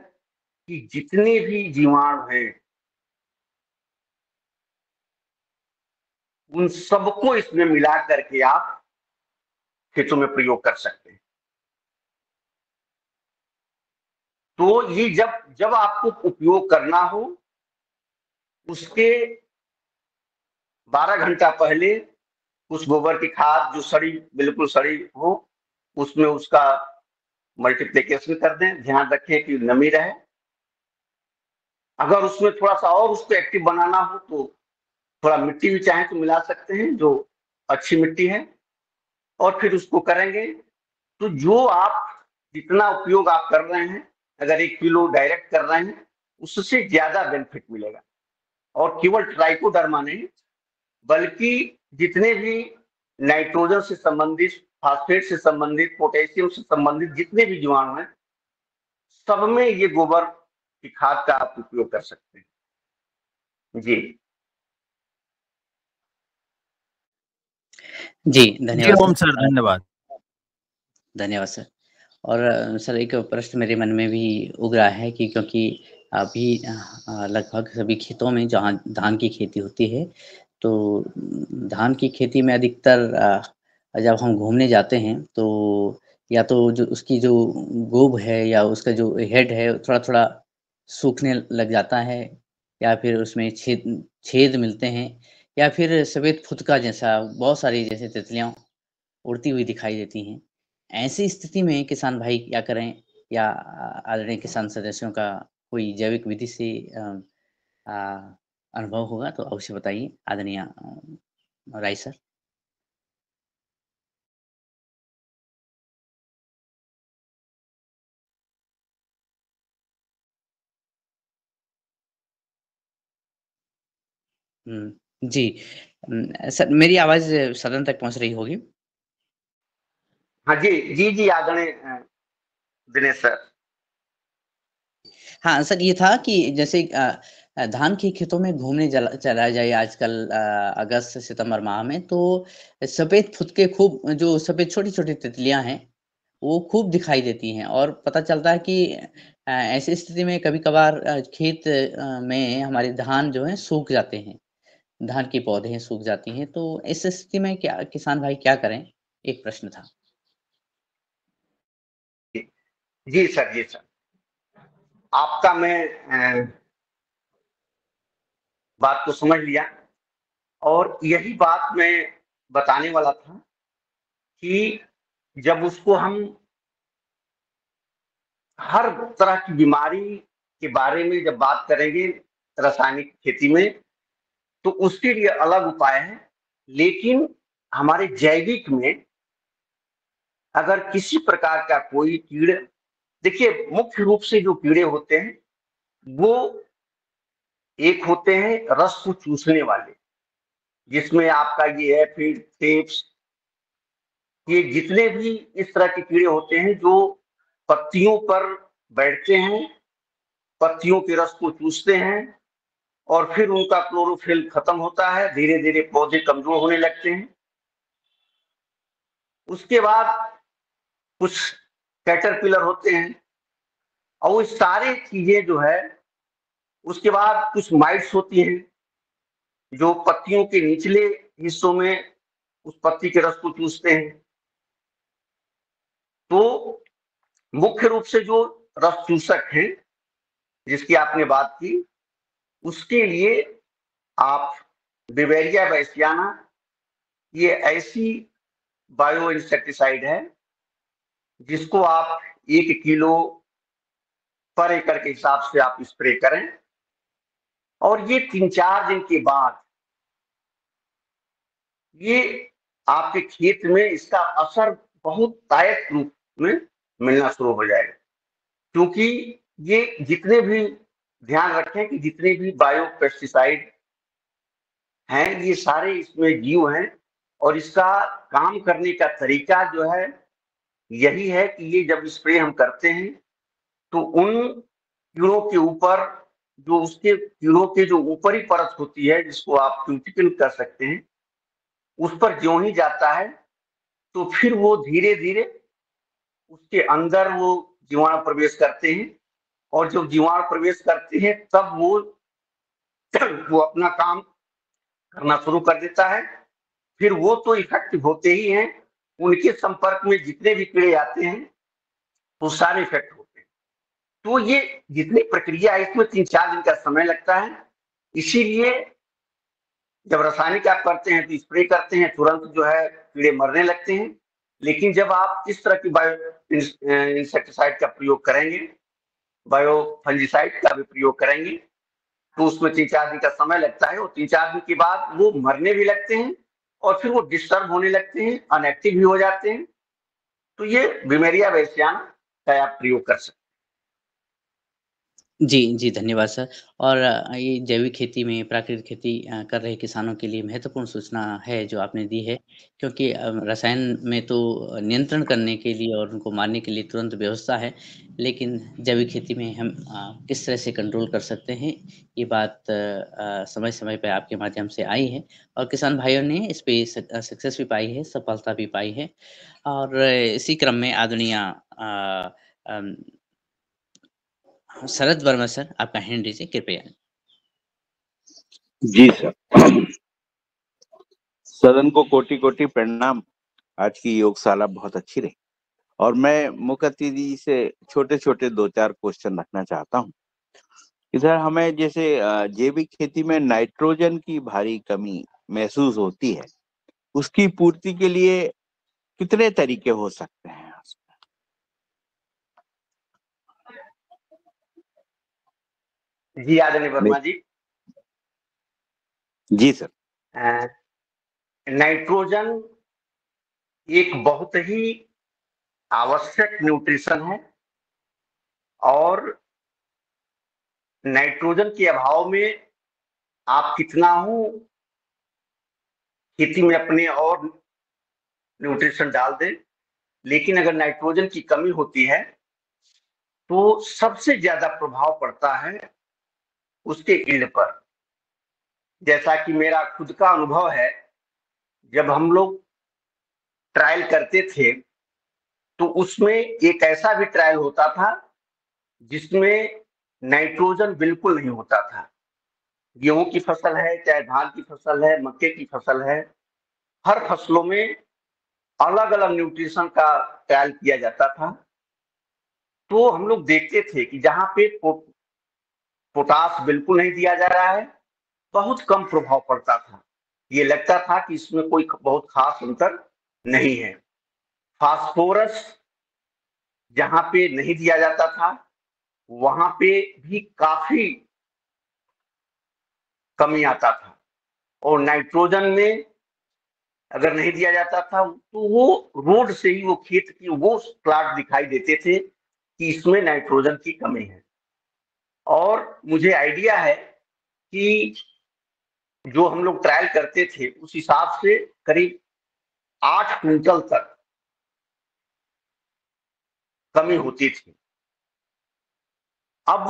की जितने भी जीवाणु हैं उन सबको इसमें मिला करके आप खेतों में प्रयोग कर सकते हैं। तो ये जब आपको उपयोग करना हो उसके 12 घंटा पहले उस गोबर की खाद जो बिल्कुल सड़ी हो, उसमें उसका मल्टीप्लिकेशन कर दें। ध्यान रखें कि नमी रहे। अगर उसमें थोड़ा सा और उसको एक्टिव बनाना हो तो थोड़ा मिट्टी भी चाहे तो मिला सकते हैं, जो अच्छी मिट्टी है, और फिर उसको करेंगे तो जो आप जितना उपयोग आप कर रहे हैं, अगर 1 किलो डायरेक्ट कर रहे हैं, उससे ज्यादा बेनिफिट मिलेगा। और केवल ट्राइकोडर्मा नहीं, बल्कि जितने भी नाइट्रोजन से संबंधित, फास्फेट से संबंधित, पोटेशियम से संबंधित जितने भी जीवाणु हैं, सब में ये गोबर की खाद का आप उपयोग कर सकते हैं। जी जी जी धन्यवाद ओम सर। सर, धन्यवाद। धन्यवाद सर। और सर एक प्रश्न मेरे मन में भी उग रहा है कि क्योंकि अभी लगभग सभी खेतों में जहाँ धान की खेती होती है, तो धान की खेती में अधिकतर जब हम घूमने जाते हैं तो या तो जो उसकी जो गोब है या उसका जो हेड है थोड़ा-थोड़ा सूखने लग जाता है, या फिर उसमें छेद छेद मिलते हैं, या फिर सफ़ेद फुदका जैसा बहुत सारी जैसे तितलियाँ उड़ती हुई दिखाई देती हैं। ऐसी स्थिति में किसान भाई क्या करें? या आदरणीय किसान सदस्यों का कोई जैविक विधि से अ, अनुभव होगा तो अवश्य बताइए आदरणीय राय सर। जी। सर मेरी आवाज़ सदन तक पहुँच रही होगी? हाँ जी, जी, जी आदरणीय दिनेश सर। हाँ, सर ये था कि जैसे धान के खेतों में घूमने चला जाए आजकल अगस्त सितंबर माह में, तो सफ़ेद फुदके खूब, जो सफ़ेद छोटी-छोटी तितलियाँ हैं, वो खूब दिखाई देती हैं और पता चलता है कि ऐसी स्थिति में कभी-कभार खेत में हमारे धान जो हैं सूख जाते हैं, धान के पौधे सूख जाती हैं, तो इस स्थिति में क्या किसान भाई क्या करें? एक प्रश्न था। जी सर, जी सर। आपका मैं बात को समझ लिया, और यही बात मैं बताने वाला था कि जब उसको हम हर तरह की बीमारी के बारे में जब बात करेंगे रासायनिक खेती में, तो उसके लिए अलग उपाय है। लेकिन हमारे जैविक में अगर किसी प्रकार का कोई कीड़े, देखिए मुख्य रूप से जो कीड़े होते हैं वो एक होते हैं रस को चूसने वाले, जिसमें आपका ये एफिड, थ्रिप्स, ये जितने भी इस तरह के कीड़े होते हैं जो पत्तियों पर बैठते हैं, पत्तियों के रस को चूसते हैं, और फिर उनका क्लोरोफिल खत्म होता है, धीरे धीरे पौधे कमजोर होने लगते हैं। उसके बाद कुछ कैटरपिलर होते हैं, और वो सारी चीजें जो है, उसके बाद कुछ माइट्स होती हैं जो पत्तियों के निचले हिस्सों में उस पत्ती के रस को चूसते हैं। तो मुख्य रूप से जो रस चूसक है जिसकी आपने बात की, उसके लिए आप बिवेरिया बैसियाना, ये ऐसी बायो इंसेक्टिसाइड है जिसको आप 1 किलो पर एकड़ के हिसाब से आप स्प्रे करें, और ये 3-4 दिन के बाद ये आपके खेत में इसका असर बहुत दायक रूप में मिलना शुरू हो जाएगा। क्योंकि ये जितने भी, ध्यान रखें कि जितने भी बायो पेस्टिसाइड हैं ये सारे इसमें जीव हैं, और इसका काम करने का तरीका जो है यही है कि ये जब स्प्रे हम करते हैं तो उन कीड़ों के ऊपर, जो उसके कीड़ों के जो ऊपरी परत होती है जिसको आप क्यूटिकल कर सकते हैं, उस पर ज्यों ही जाता है तो फिर वो धीरे धीरे उसके अंदर वो जीवाणु प्रवेश करते हैं, और जब जीवाणु प्रवेश करते हैं तब वो अपना काम करना शुरू कर देता है। फिर वो तो इफेक्टिव होते ही हैं, उनके संपर्क में जितने भी कीड़े आते हैं वो सारे इफेक्ट होते हैं। तो ये जितनी प्रक्रिया है इसमें 3-4 दिन का समय लगता है। इसीलिए जब रासायनिक आप करते हैं तो स्प्रे करते हैं, तुरंत जो है कीड़े मरने लगते हैं। लेकिन जब आप इस तरह की बायो इंसेक्टिसाइड का प्रयोग करेंगे, बायो फंजीसाइड का भी प्रयोग करेंगे, तो उसमें 3-4 दिन का समय लगता है, और 3-4 दिन के बाद वो मरने भी लगते हैं और फिर वो डिस्टर्ब होने लगते हैं, अनएक्टिव भी हो जाते हैं। तो ये बिवेरिया बैसियाना का आप प्रयोग कर सकते हैं। जी, जी, धन्यवाद सर। और ये जैविक खेती में प्राकृतिक खेती कर रहे किसानों के लिए महत्वपूर्ण सूचना है जो आपने दी है, क्योंकि रसायन में तो नियंत्रण करने के लिए और उनको मारने के लिए तुरंत व्यवस्था है, लेकिन जैविक खेती में हम किस तरह से कंट्रोल कर सकते हैं, ये बात समय-समय पे आपके माध्यम से आई है, और किसान भाइयों ने इस पे सक्सेस भी पाई है, सफलता भी पाई है। और इसी क्रम में आदरणीय अम शरद वर्मा सर, आपका हैंड दीजिए कृपया। जी सर। सदन को कोटि-कोटि प्रणाम। आज की योगशाला बहुत अच्छी रही, और मैं मुख्य अतिथि जी से छोटे-छोटे 2-4 क्वेश्चन रखना चाहता हूँ। इधर हमें जैसे जैविक खेती में नाइट्रोजन की भारी कमी महसूस होती है, उसकी पूर्ति के लिए कितने तरीके हो सकते हैं? जी आदरणीय वर्मा जी। जी सर। नाइट्रोजन एक बहुत ही आवश्यक न्यूट्रिशन है, और नाइट्रोजन के अभाव में आप कितना हो खेती में अपने और न्यूट्रिशन डाल दें, लेकिन अगर नाइट्रोजन की कमी होती है तो सबसे ज्यादा प्रभाव पड़ता है उसके यील्ड पर। जैसा कि मेरा खुद का अनुभव है, जब हम लोग ट्रायल करते थे तो उसमें एक ऐसा भी ट्रायल होता था जिसमें नाइट्रोजन बिल्कुल नहीं होता था। गेहूं की फसल है, चाहे धान की फसल है, मक्के की फसल है, हर फसलों में अलग अलग न्यूट्रिशन का ट्रायल किया जाता था। तो हम लोग देखते थे कि जहां पे पोटास बिल्कुल नहीं दिया जा रहा है, बहुत कम प्रभाव पड़ता था। ये लगता था कि इसमें कोई बहुत खास अंतर नहीं है। फास्फोरस जहां पे नहीं दिया जाता था वहां पे भी काफी कमी आता था, और नाइट्रोजन में अगर नहीं दिया जाता था तो वो रोड से ही वो खेत की वो प्लाट दिखाई देते थे कि इसमें नाइट्रोजन की कमी है। और मुझे आइडिया है कि जो हम लोग ट्रायल करते थे उस हिसाब से करीब 8 क्विंटल तक कमी होती थी। अब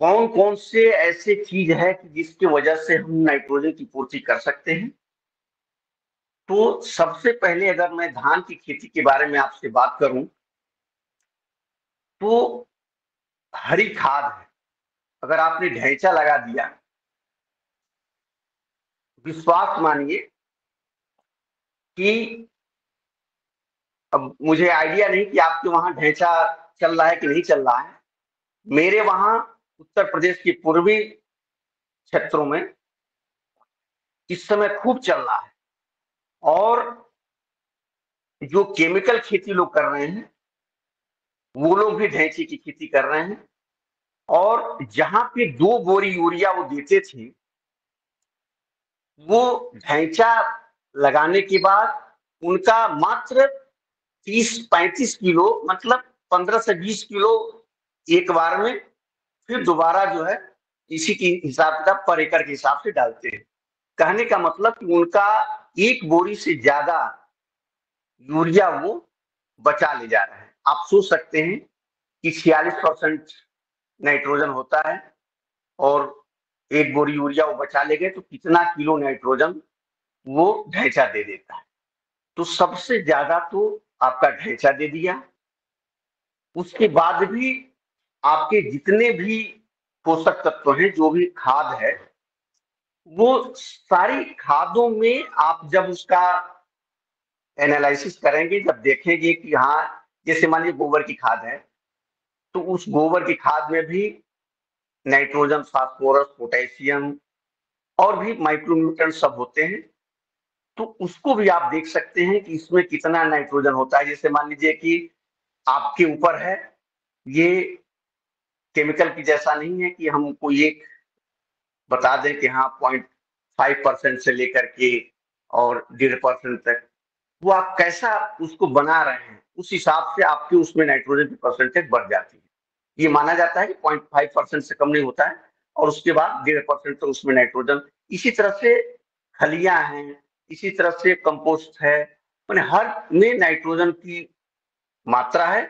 कौन कौन से ऐसे चीज है कि जिसकी वजह से हम नाइट्रोजन की पूर्ति कर सकते हैं? तो सबसे पहले अगर मैं धान की खेती के बारे में आपसे बात करूं तो हरी खाद है। अगर आपने ढैंचा लगा दिया, विश्वास मानिए कि अब मुझे आइडिया नहीं कि आपके वहां ढैंचा चल रहा है कि नहीं चल रहा है, मेरे वहां उत्तर प्रदेश के पूर्वी क्षेत्रों में इस समय खूब चल रहा है। और जो केमिकल खेती लोग कर रहे हैं वो लोग भी ढैंचे की खेती कर रहे हैं। और जहां पे 2 बोरी यूरिया वो देते थे, वो ढैंचा लगाने के बाद उनका मात्र 30-35 किलो, मतलब 15 से 20 किलो एक बार में, फिर दोबारा जो है इसी के हिसाब का पर एकड़ के हिसाब से डालते हैं। कहने का मतलब कि उनका एक बोरी से ज्यादा यूरिया वो बचा ले जा रहे हैं। आप सोच सकते हैं कि 46% नाइट्रोजन होता है और एक बोरी यूरिया वो बचा ले गए तो कितना किलो नाइट्रोजन वो ढैंचा दे देता है। तो सबसे ज्यादा तो आपका ढैंचा दे दिया, उसके बाद भी आपके जितने भी पोषक तत्व हैं, जो भी खाद है, वो सारी खादों में आप जब उसका एनालिसिस करेंगे, जब देखेंगे कि हाँ, जैसे मान लीजिए गोबर की खाद है, तो उस गोबर की खाद में भी नाइट्रोजन, फास्फोरस, पोटेशियम और भी माइक्रोन्यूट्रिएंट सब होते हैं। तो उसको भी आप देख सकते हैं कि इसमें कितना नाइट्रोजन होता है। जैसे मान लीजिए कि आपके ऊपर है, ये केमिकल की जैसा नहीं है कि हम कोई एक बता दें कि हाँ 0.5% से लेकर के और 1.5% तक, वो आप कैसा उसको बना रहे हैं उस हिसाब से आपकी उसमें नाइट्रोजन की परसेंटेज बढ़ जाती है। ये माना जाता है कि 0.5% से कम नहीं होता है और उसके बाद 1.5% तो उसमें नाइट्रोजन। इसी तरह से खलियां हैं, इसी तरह से कंपोस्ट है, मैंने हर में नाइट्रोजन की मात्रा है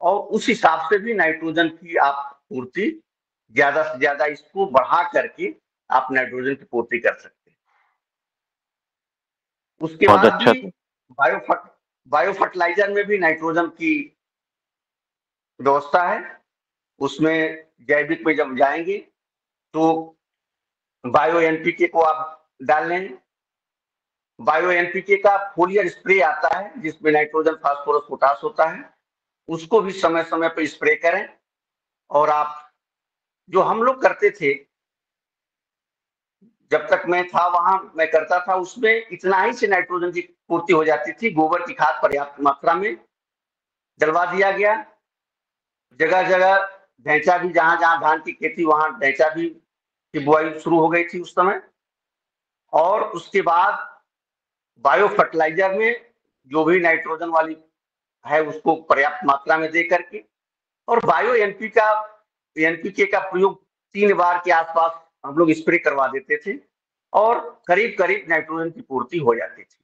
और उस हिसाब से भी नाइट्रोजन की आप पूर्ति ज्यादा से ज्यादा इसको बढ़ा करके आप नाइट्रोजन की पूर्ति कर सकते हैं। उसके बहुत बाद अच्छा भी बायो फर्टिलाइजर में भी नाइट्रोजन की व्यवस्था है। उसमें जैविक में जब जाएंगे तो बायो एनपीके को आप डाल लें। बायो एनपीके का फोलियर स्प्रे आता है जिसमें नाइट्रोजन, फास्फोरस, पोटास होता है, उसको भी समय समय पर स्प्रे करें। और आप जो हम लोग करते थे, जब तक मैं था वहां मैं करता था, उसमें इतना ही से नाइट्रोजन की पूर्ति हो जाती थी। गोबर की खाद पर्याप्त मात्रा में डलवा दिया गया, जगह जगह ढैंचा भी, जहां जहां धान की खेती वहां ढैंचा भी की बुआई शुरू हो गई थी उस समय। और उसके बाद बायो फर्टिलाइजर में जो भी नाइट्रोजन वाली है उसको पर्याप्त मात्रा में दे करके, और बायो एनपीके का प्रयोग 3 बार के आसपास हम लोग स्प्रे करवा देते थे और करीब करीब नाइट्रोजन की पूर्ति हो जाती थी।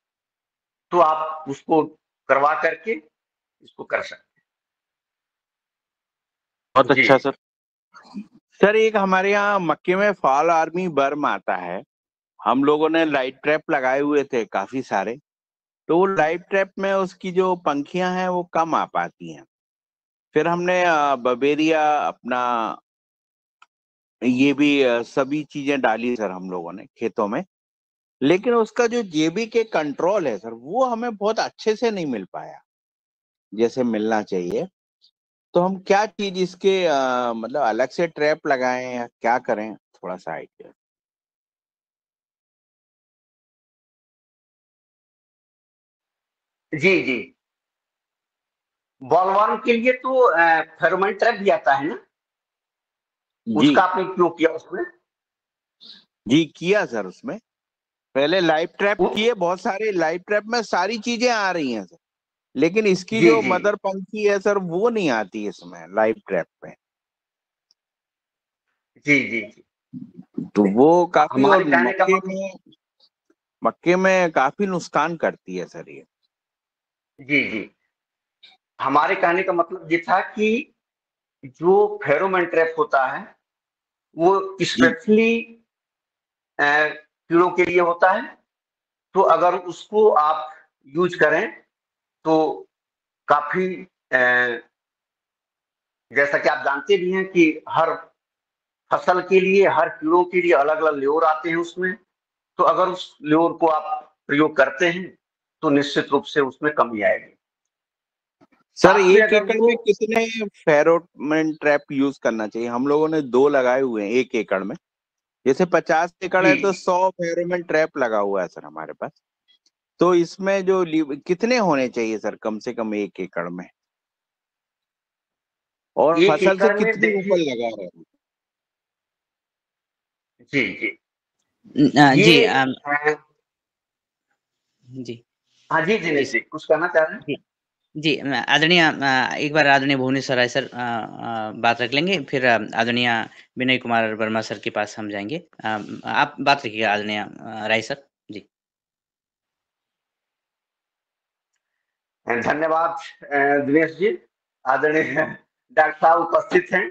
तो आप उसको करवा करके इसको कर सकते बहुत हैं। जी अच्छा सर। सर एक हमारे यहाँ मक्के में फॉल आर्मी बर्म आता है, हम लोगों ने लाइट ट्रैप लगाए हुए थे काफी सारे, तो वो लाइट ट्रैप में उसकी जो पंखियां हैं वो कम आ पाती हैं। फिर हमने बबेरिया अपना ये भी सभी चीजें डाली सर हम लोगों ने खेतों में, लेकिन उसका जो जेबी के कंट्रोल है सर वो हमें बहुत अच्छे से नहीं मिल पाया जैसे मिलना चाहिए। तो हम क्या चीज इसके मतलब अलग से ट्रैप लगाएं या क्या करें, थोड़ा सा आइडिया। जी जी, बॉलवर्म के लिए तो फेरोमोन ट्रैप भी आता है ना, जी उसका आपने उपयोग किया उसमें? जी किया सर, उसमें पहले लाइव ट्रैप वो, किए, बहुत सारे लाइव ट्रैप में सारी चीजें आ रही हैं सर, लेकिन इसकी जी जो जी मदर पंखी है सर वो नहीं आती इसमें लाइव ट्रैप में। जी जी जी, तो वो काफी, और हमारे कहने का मतलब, मक्के में काफी नुकसान करती है सर ये। जी जी, हमारे कहने का मतलब ये था कि जो फेरोमोन ट्रैप होता है वो जी स्पेशली कीड़ों के लिए होता है। तो अगर उसको आप यूज करें तो काफी जैसा कि आप जानते भी हैं कि हर फसल के लिए, हर कीड़ों के लिए अलग अलग ल्योर आते हैं उसमें। तो अगर उस ल्योर को आप प्रयोग करते हैं तो निश्चित रूप से उसमें कमी आएगी। सर आपने एक अगर एकड़ में कितने फेरोमोन ट्रैप यूज करना चाहिए? हम लोगों ने 2 लगाए हुए हैं 1 एकड़ में। जैसे 50 एकड़ है जी तो 100 फेरोमोन ट्रैप लगा हुआ है सर हमारे पास। तो इसमें जो कितने होने चाहिए सर कम से कम 1 एकड़ में? और एक फसल से एकड़ में कितनी ऊपर देखिए, लगा रहे हैं? जी जी जी ये जी हाँ जी जी दिनेश जी कुछ कहना चाह रहे हैं? जी जी आदरणीय एक बार आदरणीय भुवनेश्वर राय सर बात रख लेंगे, फिर आदरणीय विनय कुमार वर्मा सर के पास हम जाएंगे। आप बात रखिएगा आदरणीय राय सर जी। धन्यवाद दिनेश जी। आदरणीय डॉक्टर साहब उपस्थित हैं,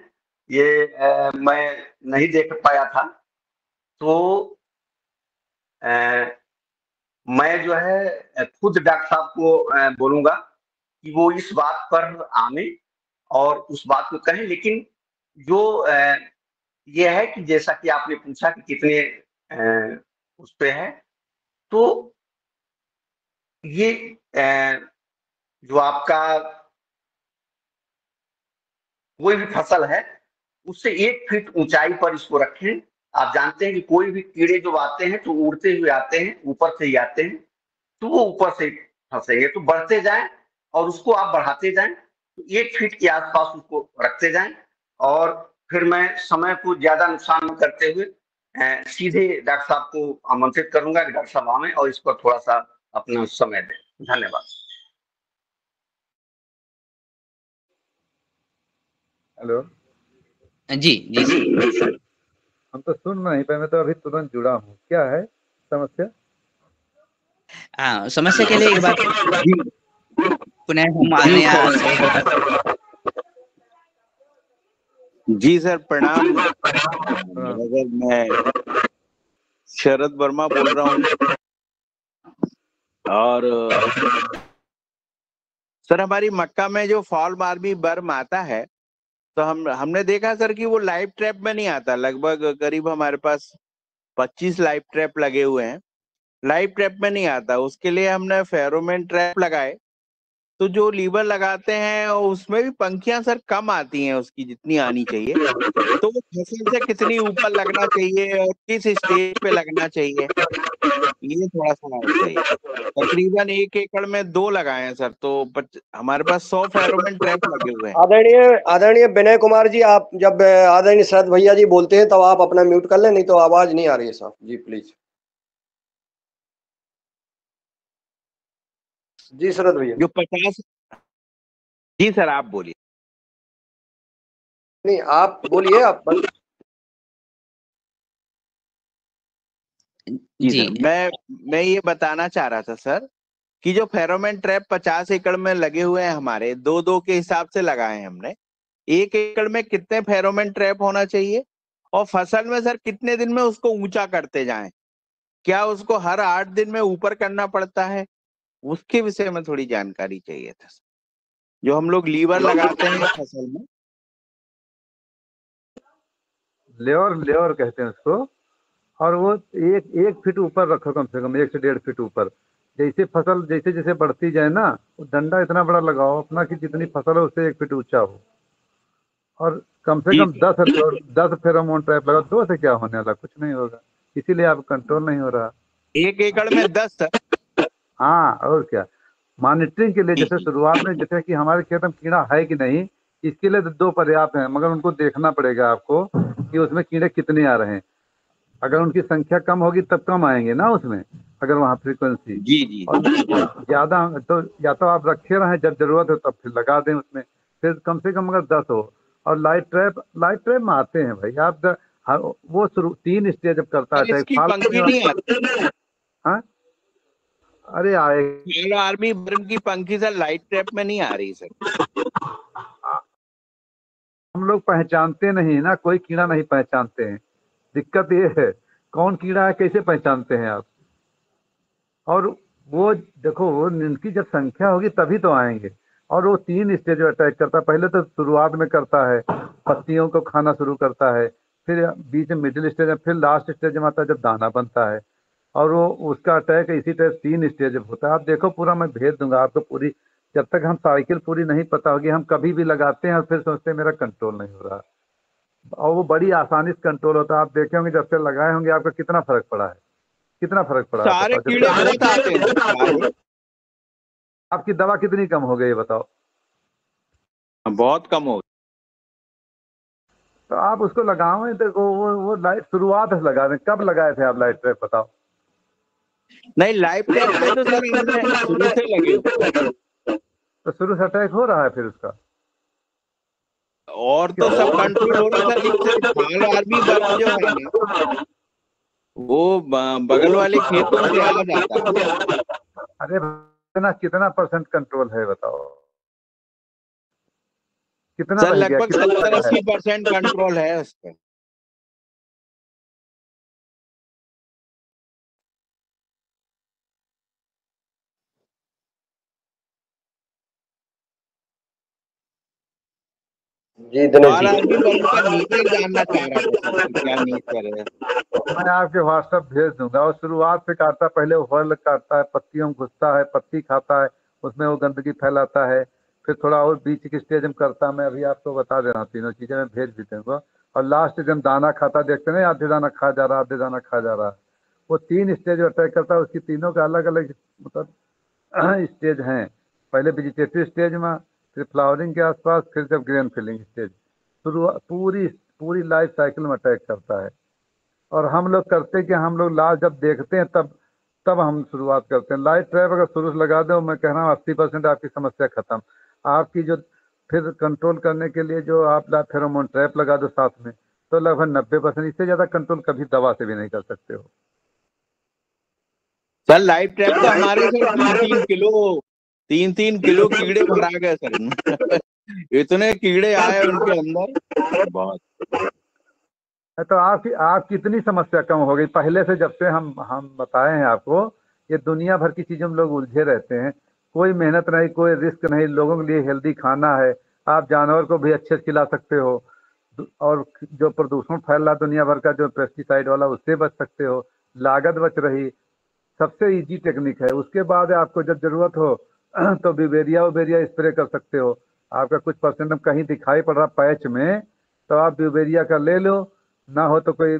ये मैं नहीं देख पाया था, तो मैं जो है खुद डॉक्टर साहब को बोलूंगा कि वो इस बात पर आने और उस बात को कहें। लेकिन जो ये है कि जैसा कि आपने पूछा कि कितने उस पे है, तो ये जो आपका कोई भी फसल है उससे 1 फीट ऊंचाई पर इसको रखें। आप जानते हैं कि कोई भी कीड़े जो आते हैं तो उड़ते हुए आते हैं, ऊपर से ही आते हैं, तो वो ऊपर से फंसेंगे। तो बढ़ते जाएं और उसको आप बढ़ाते जाएं, तो 1 फीट के आसपास उसको रखते जाएं। और फिर मैं समय को ज्यादा नुकसान न करते हुए सीधे डॉक्टर साहब को आमंत्रित करूंगा कि डॉक्टर साहब आवें और इस पर थोड़ा सा अपना समय दें। धन्यवाद। हेलो जी जी सर। हम तो सुन नहीं पाए, मैं तो अभी तुरंत जुड़ा हूँ। क्या है समस्या? हाँ, समस्या के लिए एक बार पुनः हम आदरणीय सर वर्मा। जी सर प्रणाम। अगर मैं शरद वर्मा बोल रहा हूँ और सर हमारी मक्का में जो फॉल बार्मी बर्म आता है तो हमने देखा सर कि वो लाइव ट्रैप में नहीं आता। लगभग करीब हमारे पास 25 लाइव ट्रैप लगे हुए हैं, लाइव ट्रैप में नहीं आता। उसके लिए हमने फेरोमोन ट्रैप लगाए, तो जो लीवर लगाते हैं उसमें भी पंखियां सर कम आती हैं उसकी जितनी आनी चाहिए। तो वो फसल से कितनी ऊपर लगना चाहिए और किस स्टेज पे लगना चाहिए, ये थोड़ा सा चाहिए। तकरीबन 1 एकड़ में 2 लगाए हैं सर, तो हमारे पास 100 फेरोमोन ट्रैप लगे हुए हैं। आदरणीय विनय कुमार जी, आप जब आदरणीय शरद भैया जी बोलते हैं तब आप अपना म्यूट कर लें, नहीं तो आवाज नहीं आ रही है साहब जी, प्लीज। जी शरद भैया। जो 50। जी सर आप बोलिए। नहीं आप बोलिए आप बस। जी सर मैं ये बताना चाह रहा था सर कि जो फेरोमोन ट्रैप 50 एकड़ में लगे हुए हैं हमारे, 2-2 के हिसाब से लगाए हैं हमने। 1 एकड़ में कितने फेरोमोन ट्रैप होना चाहिए और फसल में सर कितने दिन में उसको ऊंचा करते जाएं? क्या उसको हर 8 दिन में ऊपर करना पड़ता है? उसके विषय में थोड़ी जानकारी चाहिए था। जो हम लोग लीवर लगाते हैं फसल में, लेवर कहते हैं उसको, और वो 1 फीट ऊपर रखो, कम से कम 1 से 1.5 फीट ऊपर। जैसे फसल जैसे जैसे बढ़ती जाए ना, वो डंडा इतना बड़ा लगाओ अपना कि जितनी फसल है उससे 1 फीट ऊंचा हो, और कम से जी कम 10 फेरोमोन ट्रैप लगाओ। 2 से क्या होने वाला, कुछ नहीं होगा, इसीलिए आप कंट्रोल नहीं हो रहा। 1 एकड़ में 10 सर। हाँ, और क्या, मॉनिटरिंग के लिए, जी जैसे जी शुरुआत में जैसे कि हमारे खेत में कीड़ा है कि नहीं, इसके लिए तो 2 पर्याप्त हैं, मगर उनको देखना पड़ेगा आपको कि उसमें कीड़े कितने आ रहे हैं। अगर उनकी संख्या कम होगी तब कम आएंगे ना उसमें, अगर वहाँ फ्रीक्वेंसी जी जी और ज्यादा, तो या तो आप रखे रहें, जब जरूरत हो तब फिर लगा दें उसमें। फिर कम से कम अगर 10 हो। और लाइट ट्रैप में आते हैं भाई आप वो शुरू 3 स्टेज जब करता है, सर चाहे इसकी फाल पंखी नहीं आती। हाँ, अरे आए, फॉल आर्मी बर्म की पंखी सर लाइट ट्रैप में नहीं आ रही सर। हम लोग पहचानते नहीं ना, कोई कीड़ा नहीं पहचानते हैं। दिक्कत ये है, कौन कीड़ा है कैसे पहचानते हैं आप? और वो देखो, वो इनकी जब संख्या होगी तभी तो आएंगे। और वो 3 स्टेज में अटैक करता है। पहले तो शुरुआत में करता है, पत्तियों को खाना शुरू करता है, फिर बीच में मिडिल स्टेज में, फिर लास्ट स्टेज में आता है जब दाना बनता है। और वो उसका अटैक इसी तरह 3 स्टेज में होता है। आप देखो, पूरा मैं भेज दूंगा आपको, पूरी जब तक हम साइकिल पूरी नहीं पता होगी, हम कभी भी लगाते हैं और फिर सोचते हैं मेरा कंट्रोल नहीं हो रहा, और वो बड़ी आसानी से कंट्रोल होता है। आप देखे होंगे जब से लगाए होंगे आपका कितना फर्क पड़ा है, कितना फर्क पड़ा है सारे बताओ। कीड़े बहुत आते हैं सारे। आपकी दवा कितनी कम हो गई बताओ। बहुत कम हो। तो आप उसको लगाओ, देखो वो लाइट शुरुआत से लगा दें। कब लगाए थे आप लाइट ट्रैप बताओ। नहीं, लाइफ टाइम में तो सर हमने शुरू से लगे। तो शुरू से अटैक हो रहा है फिर उसका, और तो सब कंट्रोल हो रहा सर। एक फाल आर्मी बर्फ जो है ना, वो बगल वाले खेतों से आ जाता है। अरे कितना परसेंट कंट्रोल है बताओ, कितना सर रह गया, लगभग कितना 70-80% कंट्रोल है उस पर। जी दिनेश फाल जी, आर्मी बर्फ का नेचर जानना चाह रहा था सर कि क्या नेचर है। मैं आपके व्हाट्सएप भेज दूंगा। और शुरुआत से काटता, पहले वो फल काटता है, पत्तियों में घुसता है, पत्ती खाता है, उसमें वो गंदगी फैलाता है, फिर थोड़ा और बीच की स्टेज में करता है। मैं अभी आपको बता दे रहा हूँ, तीनों चीजें मैं भेज भी दूंगा। और लास्ट जब दाना खाता देखते ना, आधे दाना खा जा रहा, आधे दाना खा जा रहा, वो 3 स्टेज अटैक करता है। उसकी तीनों का अलग अलग मतलब स्टेज हैं। पहले वेजिटेटिव स्टेज में, फिर फ्लावरिंग के आसपास, फिर जब ग्रेन फिलिंग स्टेज, शुरुआत पूरी पूरी लाइफ साइकिल में अटैक करता है। और हम लोग करते कि हम लोग लास्ट जब देखते हैं तब हम शुरुआत करते हैं। लाइट ट्रैप अगर शुरू से लगा दो, मैं कह रहा हूँ 80% आपकी समस्या खत्म। आपकी जो फिर कंट्रोल करने के लिए जो आप फेरोमोन ट्रैप लगा दो साथ में, तो लगभग 90%, इससे ज्यादा कंट्रोल कभी दवा से भी नहीं कर सकते हो। सर लाइफ ट्रैप तो हमारे सर 3-3 किलो कीड़े भरा गए सर। इतने कीड़े आए उनके अंदर बहुत। तो आप कितनी समस्या कम हो गई पहले से, जब से हम बताए हैं आपको। ये दुनिया भर की चीजों में लोग उलझे रहते हैं, कोई मेहनत नहीं, कोई रिस्क नहीं। लोगों के लिए हेल्दी खाना है, आप जानवर को भी अच्छे से खिला सकते हो। और जो प्रदूषण फैल रहा दुनिया भर का, जो पेस्टिसाइड वाला, उससे बच सकते हो, लागत बच रही। सबसे इजी टेक्निक है। उसके बाद आपको जब जरूरत हो तो बिवेरिया स्प्रे कर सकते हो। आपका कुछ परसेंट कहीं दिखाई पड़ रहा पैच में, तो आप बिवेरिया का ले लो। ना हो तो कोई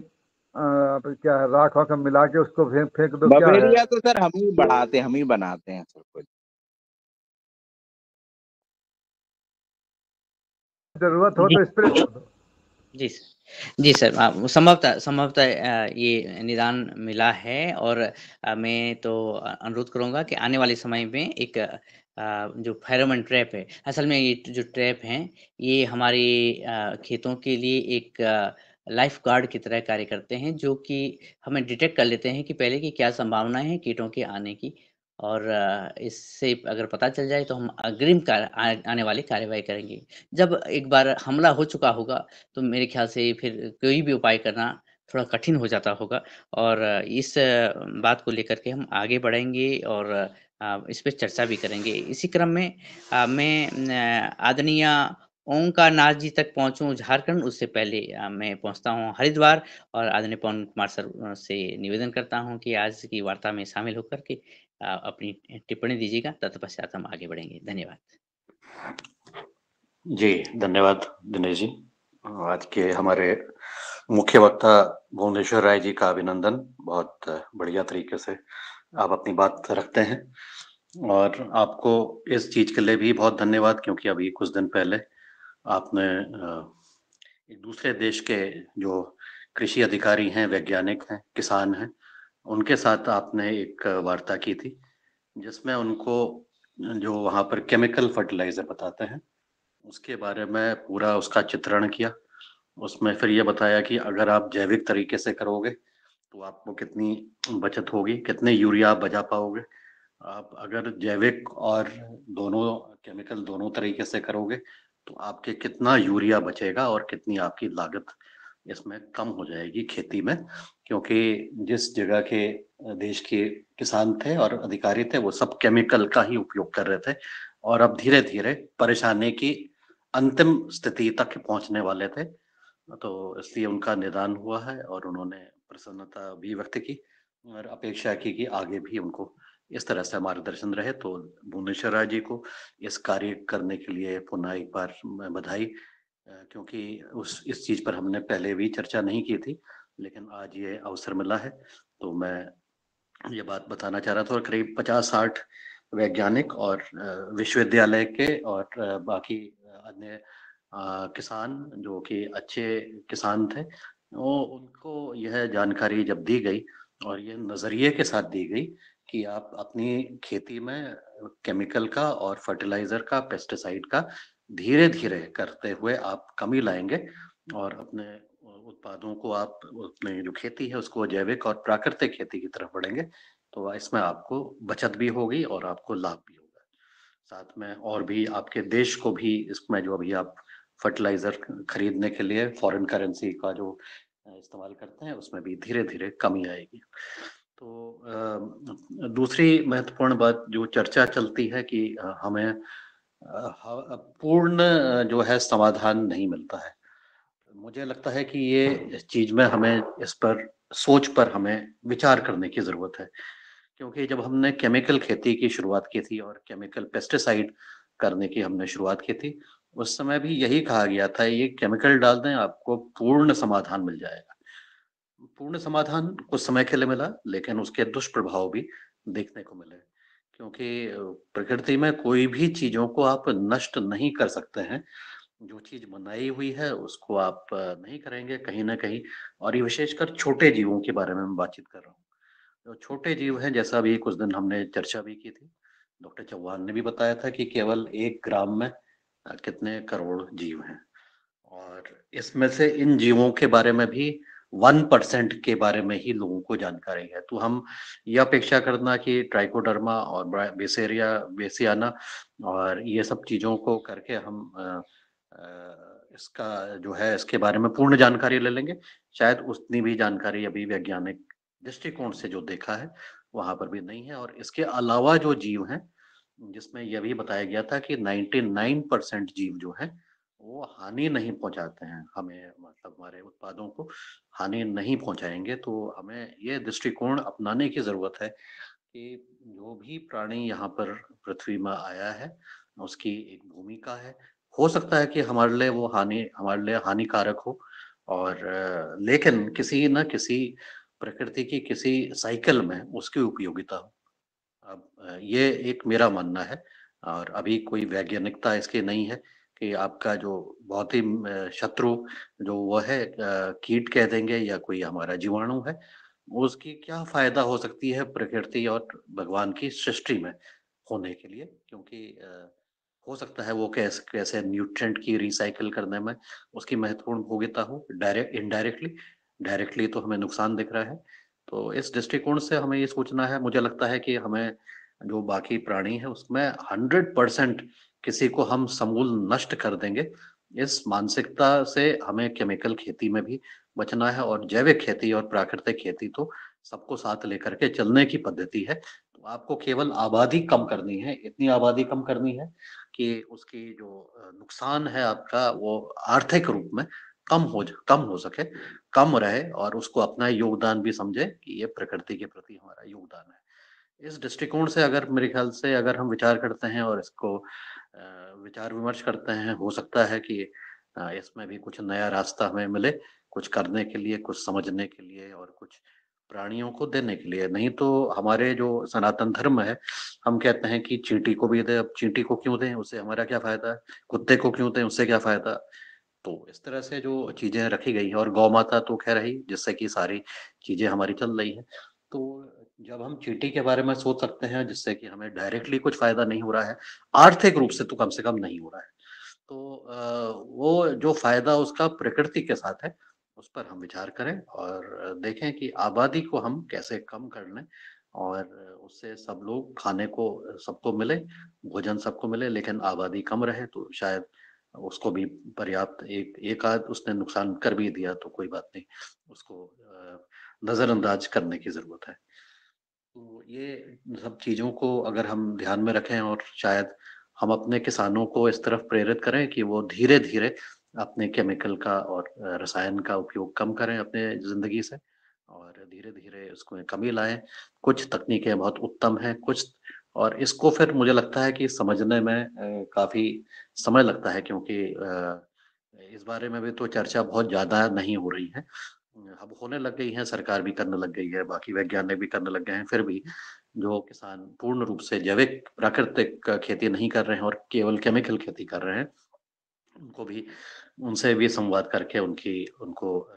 क्या है, राख वाख मिला के उसको फेंक दो। क्या है, बवेरिया तो सर हम ही बढ़ाते, हम ही बनाते हैं सर कुछ। जरूरत हो तो स्प्रे कर दो। जी सर, संभवतः ये निदान मिला है। और मैं तो अनुरोध करूँगा कि आने वाले समय में एक जो फेरोमोन ट्रैप है, असल में ये जो ट्रैप हैं, ये हमारे खेतों के लिए एक लाइफ गार्ड की तरह कार्य करते हैं, जो कि हमें डिटेक्ट कर लेते हैं कि पहले की क्या संभावनाएँ हैं कीटों के आने की। और इससे अगर पता चल जाए तो हम अग्रिम आने वाली कार्यवाही करेंगे। जब एक बार हमला हो चुका होगा, तो मेरे ख्याल से फिर कोई भी उपाय करना थोड़ा कठिन हो जाता होगा। और इस बात को लेकर के हम आगे बढ़ेंगे और इस पे चर्चा भी करेंगे। इसी क्रम में मैं आदरणीय ओंकार नाथ जी तक पहुँचूँ झारखंड, उससे पहले मैं पहुँचता हूँ हरिद्वार और आदरणीय पवन कुमार सर से निवेदन करता हूँ कि आज की वार्ता में शामिल होकर के अपनी टिप्पणी दीजिएगा। तत्पश्चात हम आगे बढ़ेंगे। धन्यवाद। जी, धन्यवाद दिनेश जी। आज के हमारे मुख्य वक्ता भुवनेश्वर राय जी का अभिनंदन। बहुत बढ़िया तरीके से आप अपनी बात रखते हैं, और आपको इस चीज के लिए भी बहुत धन्यवाद, क्योंकि अभी कुछ दिन पहले आपने एक दूसरे देश के जो कृषि अधिकारी हैं, वैज्ञानिक हैं, किसान हैं, उनके साथ आपने एक वार्ता की थी, जिसमें उनको जो वहाँ पर केमिकल फर्टिलाइजर बताते हैं, उसके बारे में पूरा उसका चित्रण किया। उसमें फिर ये बताया कि अगर आप जैविक तरीके से करोगे तो आपको कितनी बचत होगी, कितने यूरिया आप बचा पाओगे। आप अगर जैविक और दोनों केमिकल दोनों तरीके से करोगे तो आपके कितना यूरिया बचेगा और कितनी आपकी लागत इसमें कम हो जाएगी खेती में। क्योंकि जिस जगह के देश के किसान थे और अधिकारी थे, वो सब केमिकल का ही उपयोग कर रहे थे, और अब धीरे धीरे परेशानी की अंतिम स्थिति तक पहुंचने वाले थे। तो इसलिए उनका निदान हुआ है, और उन्होंने प्रसन्नता भी व्यक्त की और अपेक्षा की कि आगे भी उनको इस तरह से मार्गदर्शन रहे। तो भुवनेश्वर राय जी को इस कार्य करने के लिए पुनः एक बार बधाई, क्योंकि इस चीज पर हमने पहले भी चर्चा नहीं की थी, लेकिन आज ये अवसर मिला है। तो मैं ये बात बताना चाह रहा था। और करीब 50-60 वैज्ञानिक और विश्वविद्यालय के और बाकी अन्य किसान जो कि अच्छे किसान थे, वो उनको यह जानकारी जब दी गई और ये नजरिए के साथ दी गई कि आप अपनी खेती में केमिकल का और फर्टिलाइजर का, पेस्टिसाइड का धीरे धीरे करते हुए आप कमी लाएंगे और अपने उत्पादों को आप, अपनी जो खेती है उसको जैविक और प्राकृतिक खेती की तरफ बढ़ेंगे, तो इसमें आपको बचत भी होगी और आपको लाभ भी होगा। साथ में और भी आपके देश को भी इसमें जो अभी आप फर्टिलाइजर खरीदने के लिए फॉरेन करेंसी का जो इस्तेमाल करते हैं उसमें भी धीरे धीरे कमी आएगी। तो दूसरी महत्वपूर्ण बात जो चर्चा चलती है कि हमें पूर्ण जो है समाधान नहीं मिलता है। मुझे लगता है कि ये इस चीज में हमें इस पर सोच पर हमें विचार करने की जरूरत है, क्योंकि जब हमने केमिकल खेती की शुरुआत की थी और केमिकल पेस्टिसाइड करने की हमने शुरुआत की थी, उस समय भी यही कहा गया था ये केमिकल डाल दें आपको पूर्ण समाधान मिल जाएगा। पूर्ण समाधान कुछ समय के लिए मिला, लेकिन उसके दुष्प्रभाव भी देखने को मिले, क्योंकि प्रकृति में कोई भी चीजों को आप नष्ट नहीं कर सकते हैं। जो चीज बनाई हुई है उसको आप नहीं करेंगे कहीं ना कहीं। और ये विशेषकर छोटे जीवों के बारे में मैं बातचीत कर रहा हूँ। जो छोटे जीव हैं, जैसा अभी कुछ दिन हमने चर्चा भी की थी, डॉक्टर चौहान ने भी बताया था कि केवल 1 ग्राम में कितने करोड़ जीव हैं, और इसमें से इन जीवों के बारे में भी 1% के बारे में ही लोगों को जानकारी है। तो हम ये अपेक्षा करना कि ट्राइकोडर्मा और बेसेरिया बेसियाना और ये सब चीजों को करके हम इसका जो है इसके बारे में पूर्ण जानकारी ले लेंगे, शायद उतनी भी जानकारी अभी वैज्ञानिक दृष्टिकोण से जो देखा है वहां पर भी नहीं है। और इसके अलावा जो जीव हैं, जिसमें यह भी बताया गया था कि 99% जीव जो है वो हानि नहीं पहुंचाते हैं हमें, मतलब हमारे उत्पादों को हानि नहीं पहुंचाएंगे। तो हमें ये दृष्टिकोण अपनाने की जरूरत है कि जो भी प्राणी यहाँ पर पृथ्वी में आया है उसकी एक भूमिका है। हो सकता है कि हमारे लिए वो हमारे लिए हानिकारक हो, और लेकिन किसी न किसी प्रकृति की किसी साइकिल में उसकी उपयोगिता हो। अब ये एक मेरा मानना है, और अभी कोई वैज्ञानिकता इसकी नहीं है कि आपका जो बहुत ही शत्रु जो वो है कीट कह देंगे या कोई हमारा जीवाणु है, उसकी क्या फायदा हो सकती है प्रकृति और भगवान की सृष्टि में होने के लिए, क्योंकि हो सकता है वो कैसे कैसे न्यूट्रिएंट की रिसाइकिल करने में उसकी महत्वपूर्ण भूमिका हो, इनडायरेक्टली। डायरेक्टली तो हमें नुकसान दिख रहा है। तो इस दृष्टिकोण से हमें ये सोचना है, मुझे लगता है कि हमें जो बाकी प्राणी है उसमें 100% किसी को हम समूल नष्ट कर देंगे, इस मानसिकता से हमें केमिकल खेती में भी बचना है। और जैविक खेती और प्राकृतिक खेती तो सबको साथ लेकर के चलने की पद्धति है। तो आपको केवल आबादी कम करनी है, इतनी आबादी कम करनी है कि उसकी जो नुकसान है आपका वो आर्थिक रूप में कम हो सके, कम रहे, और उसको अपना योगदान भी समझे कि ये प्रकृति के प्रति हमारा योगदान है। इस दृष्टिकोण से अगर मेरे ख्याल से अगर हम विचार करते हैं और इसको विचार विमर्श करते हैं, हो सकता है कि इसमें भी कुछ नया रास्ता हमें मिले, कुछ करने के लिए, कुछ समझने के लिए और कुछ प्राणियों को देने के लिए। नहीं तो हमारे जो सनातन धर्म है, हम कहते हैं कि चींटी को भी दे। अब चींटी को क्यों दें, उससे हमारा क्या फायदा है? कुत्ते को क्यों दें, उससे क्या फायदा? तो इस तरह से जो चीजें रखी गई है, और गौ माता तो खैर है ही, जिससे कि सारी चीजें हमारी चल रही है। तो जब हम चींटी के बारे में सोच सकते हैं जिससे कि हमें डायरेक्टली कुछ फायदा नहीं हो रहा है, आर्थिक रूप से तो कम से कम नहीं हो रहा है, तो वो जो फायदा उसका प्रकृति के साथ है उस पर हम विचार करें और देखें कि आबादी को हम कैसे कम कर लें, और उससे सब लोग खाने को सबको मिले, भोजन सबको मिले, लेकिन आबादी कम रहे। तो शायद उसको भी पर्याप्त एक आध उसने नुकसान कर भी दिया तो कोई बात नहीं, उसको नजरअंदाज करने की जरूरत है। तो ये सब चीजों को अगर हम ध्यान में रखें और शायद हम अपने किसानों को इस तरफ प्रेरित करें कि वो धीरे धीरे अपने केमिकल का और रसायन का उपयोग कम करें अपने जिंदगी से, और धीरे-धीरे उसमें कमी लाएँ। कुछ तकनीकें बहुत उत्तम हैं, कुछ और इसको फिर मुझे लगता है कि समझने में काफ़ी समय लगता है क्योंकि इस बारे में भी तो चर्चा बहुत ज़्यादा नहीं हो रही है। अब होने लग गई है, सरकार भी करने लग गई है, बाकी वैज्ञानिक भी करने लग गए हैं, फिर भी जो किसान पूर्ण रूप से जैविक प्राकृतिक खेती नहीं कर रहे हैं और केवल केमिकल खेती कर रहे हैं, उनको भी उनसे भी संवाद करके उनको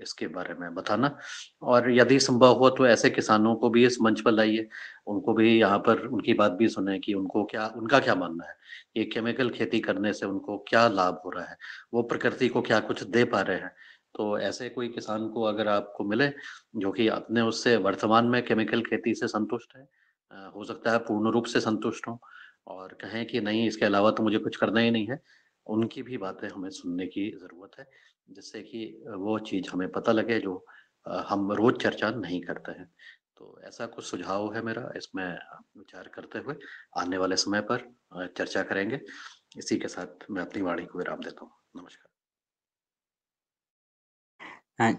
इसके बारे में बताना और यदि संभव हो तो ऐसे किसानों को भी इस मंच पर लाइए, उनको भी यहाँ पर उनकी बात भी सुनें कि उनका क्या मानना है, ये केमिकल खेती करने से उनको क्या लाभ हो रहा है, वो प्रकृति को क्या कुछ दे पा रहे हैं। तो ऐसे कोई किसान को अगर आपको मिले, जो कि अपने उससे वर्तमान में केमिकल खेती से संतुष्ट है, हो सकता है पूर्ण रूप से संतुष्ट हों और कहें कि नहीं इसके अलावा तो मुझे कुछ करना ही नहीं है, उनकी भी बातें हमें सुनने की ज़रूरत है, जिससे कि वो चीज़ हमें पता लगे जो हम रोज़ चर्चा नहीं करते हैं। तो ऐसा कुछ सुझाव है मेरा, इसमें विचार करते हुए आने वाले समय पर चर्चा करेंगे। इसी के साथ मैं अपनी वाणी को विराम देता हूँ। नमस्कार।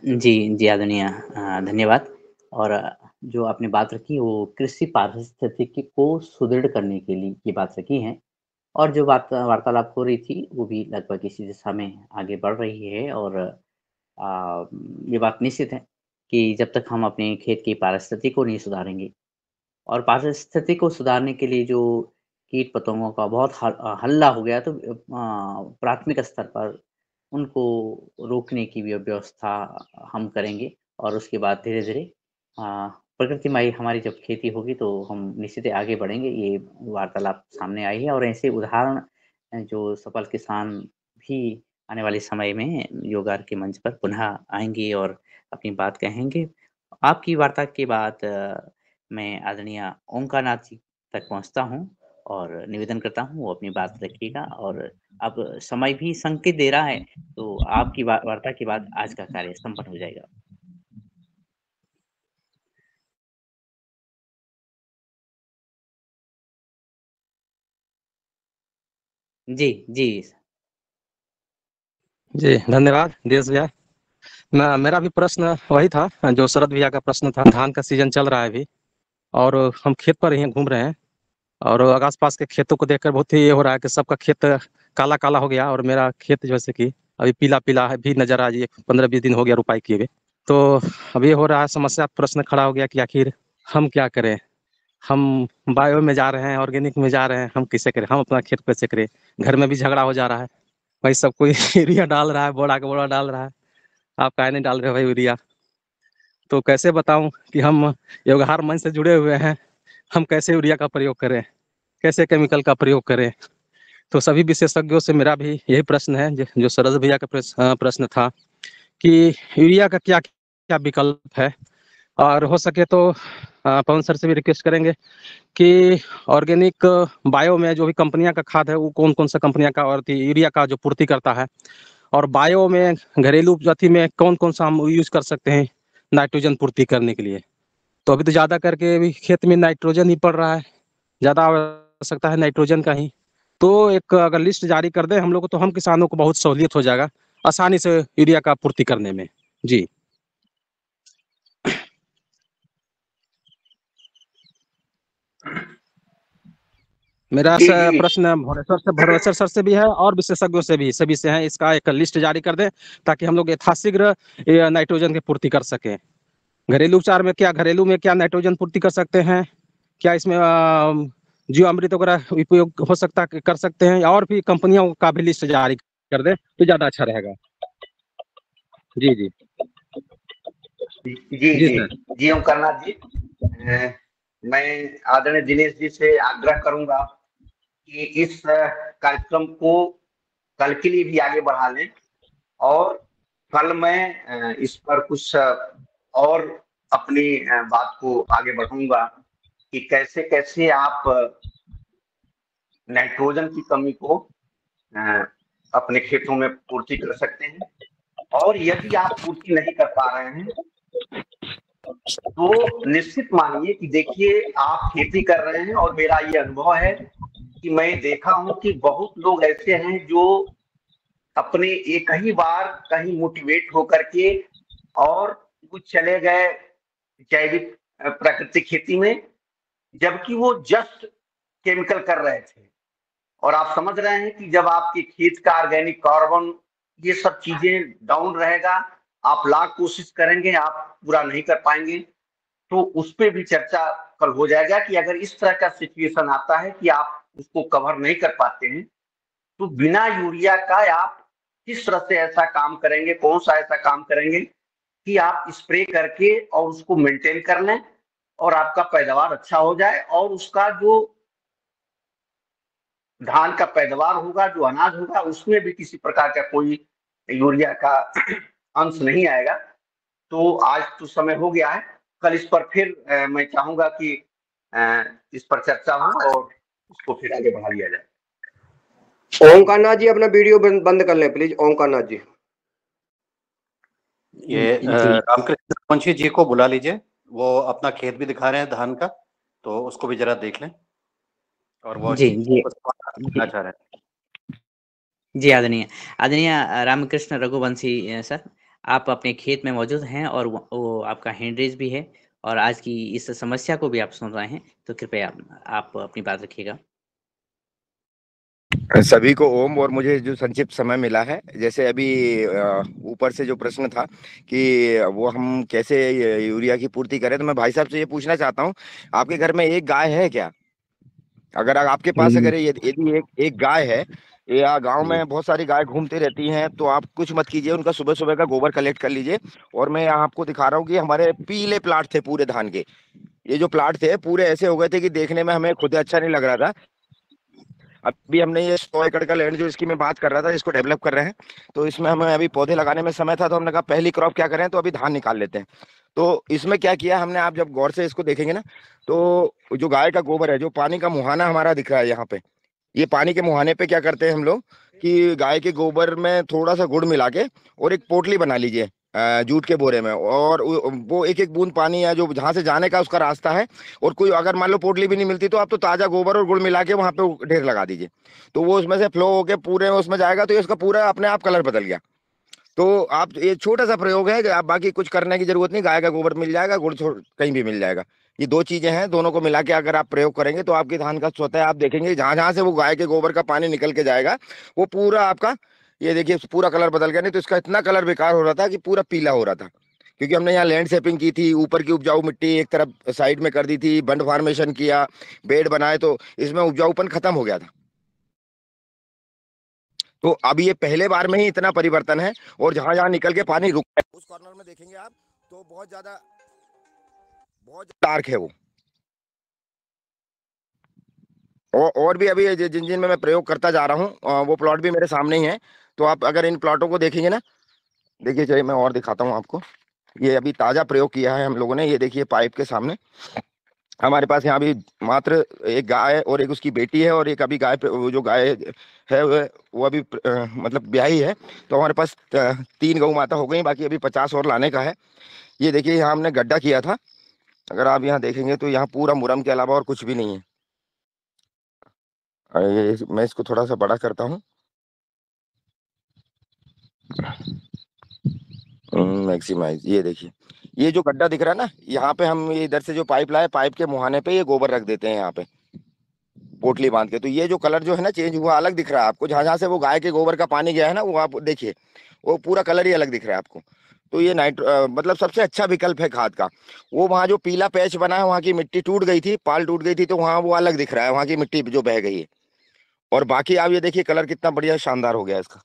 जी, आदरणीय धन्यवाद और जो आपने बात रखी वो कृषि पारिस्थितिकी को सुदृढ़ करने के लिए ये बात रखी है और जो वार्तालाप हो रही थी वो भी लगभग इसी दिशा में आगे बढ़ रही है और ये बात निश्चित है कि जब तक हम अपने खेत की पारिस्थितिकी को नहीं सुधारेंगे और पारिस्थितिकी को सुधारने के लिए जो कीट-पतंगों का बहुत हल्ला हो गया तो प्राथमिक स्तर पर उनको रोकने की व्यवस्था हम करेंगे और उसके बाद धीरे-धीरे प्रकृतिमय हमारी जब खेती होगी तो हम निश्चित ही आगे बढ़ेंगे। ये वार्तालाप सामने आई है और ऐसे उदाहरण जो सफल किसान भी आने वाले समय में योगा के मंच पर पुनः आएँगे और अपनी बात कहेंगे। आपकी वार्ता के बाद मैं आदरणीय ओंकार नाथ जी तक पहुँचता हूँ और निवेदन करता हूँ वो अपनी बात रखिएगा और अब समय भी संकेत दे रहा है, तो आपकी वार्ता के बाद आज का कार्य संपन्न हो जाएगा। जी, जी। जी, धन्यवाद दिनेश भैया। मेरा भी प्रश्न वही था जो शरद भैया का प्रश्न था। धान का सीज़न चल रहा है अभी और हम खेत पर ही घूम रहे हैं और आस-पास के खेतों को देखकर बहुत ही ये हो रहा है कि सबका खेत काला-काला हो गया और मेरा खेत जैसे कि अभी पीला-पीला है भी नज़र आ रही है, 15-20 दिन हो गया रोपाई किए हुए। तो अभी हो रहा है समस्या प्रश्न खड़ा हो गया कि आखिर हम क्या करें? हम बायो में जा रहे हैं, ऑर्गेनिक में जा रहे हैं, हम कैसे करें? हम अपना खेत कैसे करें? घर में भी झगड़ा हो जा रहा है। भाई सब कोई यूरिया डाल रहा है, बोरा का बोरा डाल रहा है। आप काहे नहीं डाल रहे हो भाई यूरिया? तो कैसे बताऊँ कि हम व्यवहार मंच से जुड़े हुए हैं, हम कैसे यूरिया का प्रयोग करें? कैसे केमिकल का प्रयोग करें? तो सभी विशेषज्ञों से मेरा भी यही प्रश्न है जो शरद भैया का प्रश्न था कि यूरिया का क्या विकल्प है? और हो सके तो पवन सर से भी रिक्वेस्ट करेंगे कि ऑर्गेनिक बायो में जो भी कंपनियाँ का खाद है वो कौन-कौन सा कंपनियाँ का और यूरिया का जो पूर्ति करता है और बायो में घरेलू उपजाति में कौन-कौन सा हम यूज़ कर सकते हैं नाइट्रोजन पूर्ति करने के लिए। तो अभी तो ज़्यादा करके अभी खेत में नाइट्रोजन ही पड़ रहा है, ज़्यादा आवश्यकता है नाइट्रोजन का ही। तो एक अगर लिस्ट जारी कर दें हम लोग को तो हम किसानों को बहुत सहूलियत हो जाएगा, आसानी से यूरिया का पूर्ति करने में। जी। मेरा जी जी प्रश्न भुवनेश्वर सर से भी है और विशेषज्ञों से भी, सभी से है। इसका एक लिस्ट जारी कर दें ताकि हम लोग यथाशीघ्र नाइट्रोजन की पूर्ति कर सकें। घरेलू उपचार में घरेलू में क्या नाइट्रोजन पूर्ति कर सकते हैं? क्या इसमें जीवामृत वगैरह उपयोग हो सकता कर सकते हैं और भी कंपनियों का भी लिस्ट जारी कर दें तो ज़्यादा अच्छा रहेगा। जी, जी। जी जी, जी सर। जी ओंकार नाथ जी, मैं आदरणीय दिनेश जी से आग्रह करूंगा कि इस कार्यक्रम को कल के लिए भी आगे बढ़ा लें और कल मैं इस पर कुछ और अपनी बात को आगे बढ़ाऊंगा कि कैसे कैसे आप नाइट्रोजन की कमी को अपने खेतों में पूर्ति कर सकते हैं और यदि आप पूर्ति नहीं कर पा रहे हैं तो निश्चित मानिए कि देखिए आप खेती कर रहे हैं और मेरा ये अनुभव है कि मैं देखा हूं कि बहुत लोग ऐसे हैं जो अपने एक ही बार कहीं मोटिवेट होकर के और वो चले गए जैविक प्राकृतिक खेती में, जबकि वो जस्ट केमिकल कर रहे थे। और आप समझ रहे हैं कि जब आपके खेत का ऑर्गेनिक कार्बन ये सब चीजें डाउन रहेगा, आप लाख कोशिश करेंगे आप पूरा नहीं कर पाएंगे। तो उस पर भी चर्चा कल हो जाएगा कि अगर इस तरह का सिचुएशन आता है कि आप उसको कवर नहीं कर पाते हैं, तो बिना यूरिया का आप किस तरह से ऐसा काम करेंगे, कौन सा ऐसा काम करेंगे कि आप स्प्रे करके और उसको मेंटेन कर लें और आपका पैदावार अच्छा हो जाए, और उसका जो धान का पैदावार होगा, जो अनाज होगा, उसमें भी किसी प्रकार का कोई यूरिया का अंश नहीं आएगा। तो आज तो समय हो गया है, कल इस पर फिर मैं चाहूंगा कि इस पर चर्चा हो और उसको फिर आगे बढ़ा लिया जाए। ओमकार नाथ जी अपना वीडियो बंद कर लें प्लीज। ओमकार नाथ जी, ये रामकृष्ण पंछी जी को बुला लीजिए, वो अपना खेत भी दिखा रहे हैं धान का, तो उसको भी जरा देख लें। और वो जी जी चाह रहे हैं। जी आदरणीय रामकृष्ण रघुवंशी सर, आप अपने खेत में मौजूद हैं और वो आपका हैंड रेज भी है और आज की इस समस्या को भी आप सुन रहे हैं, तो कृपया आप अपनी बात रखिएगा। सभी को ओम। और मुझे जो संक्षिप्त समय मिला है, जैसे अभी ऊपर से जो प्रश्न था कि वो हम कैसे यूरिया की पूर्ति करें, तो मैं भाई साहब से ये पूछना चाहता हूँ, आपके घर में एक गाय है क्या? अगर आपके पास अगर यदि एक गाय है, या गांव में बहुत सारी गाय घूमती रहती हैं, तो आप कुछ मत कीजिए, उनका सुबह सुबह का गोबर कलेक्ट कर लीजिए। और मैं यहाँ आपको दिखा रहा हूँ कि हमारे पीले प्लाट थे पूरे धान के। ये जो प्लाट थे पूरे ऐसे हो गए थे कि देखने में हमें खुद अच्छा नहीं लग रहा था। अभी हमने ये 100 एकड़ का लैंड जो इसकी मैं बात कर रहा था, इसको डेवलप कर रहे हैं, तो इसमें हमें अभी पौधे लगाने में समय था, तो हमने कहा पहली क्रॉप क्या करें, तो अभी धान निकाल लेते हैं। तो इसमें क्या किया हमने, आप जब गौर से इसको देखेंगे ना, तो जो गाय का गोबर है, जो पानी का मुहाना हमारा दिख रहा है यहाँ पे, ये पानी के मुहाने पे क्या करते हैं हम लोग कि गाय के गोबर में थोड़ा सा गुड़ मिला के और एक पोटली बना लीजिए जूट के बोरे में, और वो एक एक बूंद पानी है जो जहाँ से जाने का उसका रास्ता है, और कोई अगर मान लो पोटली भी नहीं मिलती तो आप तो ताजा गोबर और गुड़ मिला के वहां पे ढेर लगा दीजिए, तो वो उसमें से फ्लो होके पूरे उसमें जाएगा, तो ये उसका पूरा अपने आप कलर बदल गया। तो आप ये छोटा सा प्रयोग है कि आप बाकी कुछ करने की जरूरत नहीं, गाय का गोबर मिल जाएगा, गुड़ कहीं भी मिल जाएगा। ये दो चीजें हैं, दोनों को मिला के अगर आप प्रयोग करेंगे तो आपकी धान का स्वतः आप देखेंगे जहां जहां से वो गाय के गोबर का पानी निकल के जाएगा, वो पूरा आपका, ये देखिए पूरा कलर बदल गया। नहीं तो इसका इतना कलर बेकार हो रहा था कि पूरा पीला हो रहा था, क्योंकि हमने यहाँ लैंड शेपिंग की थी, ऊपर की उपजाऊ मिट्टी एक तरफ साइड में कर दी थी, बंड फॉर्मेशन किया, बेड बनाए, तो इसमें उपजाऊपन खत्म हो गया था। तो अभी ये पहले बार में ही इतना परिवर्तन है, और जहां जहां निकल के पानी रुक है उस कॉर्नर में देखेंगे आप, तो बहुत ज्यादा डार्क है वो। और भी अभी जिन जिन में मैं प्रयोग करता जा रहा हूँ वो प्लॉट भी मेरे सामने ही है। तो आप अगर इन प्लॉटों को देखेंगे ना, देखिए चलिए मैं और दिखाता हूँ आपको। ये अभी ताजा प्रयोग किया है हम लोगों ने, ये देखिए पाइप के सामने हमारे पास यहाँ भी मात्र एक गाय और एक उसकी बेटी है, और एक अभी गाय जो गाय है वो अभी मतलब ब्याही है। तो हमारे पास 3 गौ माता हो गई, बाकी अभी 50 और लाने का है। ये देखिए यहाँ हमने गड्ढा किया था, अगर आप यहाँ देखेंगे तो यहाँ पूरा मुरम के अलावा और कुछ भी नहीं है। ये मैं इसको थोड़ा सा बड़ा करता हूँ, मैक्सिमाइज। ये देखिए ये जो गड्ढा दिख रहा है ना, यहाँ पे हम ये इधर से जो पाइप लाए, पाइप के मुहाने पे ये गोबर रख देते हैं यहाँ पे पोटली बांध के। तो ये जो कलर जो है ना चेंज हुआ, अलग दिख रहा है आपको, जहां जहां से वो गाय के गोबर का पानी गया है ना, वो आप देखिए वो पूरा कलर ही अलग दिख रहा है आपको। तो ये मतलब सबसे अच्छा विकल्प है खाद का। वो वहाँ जो पीला पैच बना है, वहाँ की मिट्टी टूट गई थी, पाल टूट गई थी, तो वहाँ वो अलग दिख रहा है, वहाँ की मिट्टी जो बह गई है। और बाकी आप ये देखिए कलर कितना बढ़िया शानदार हो गया इसका।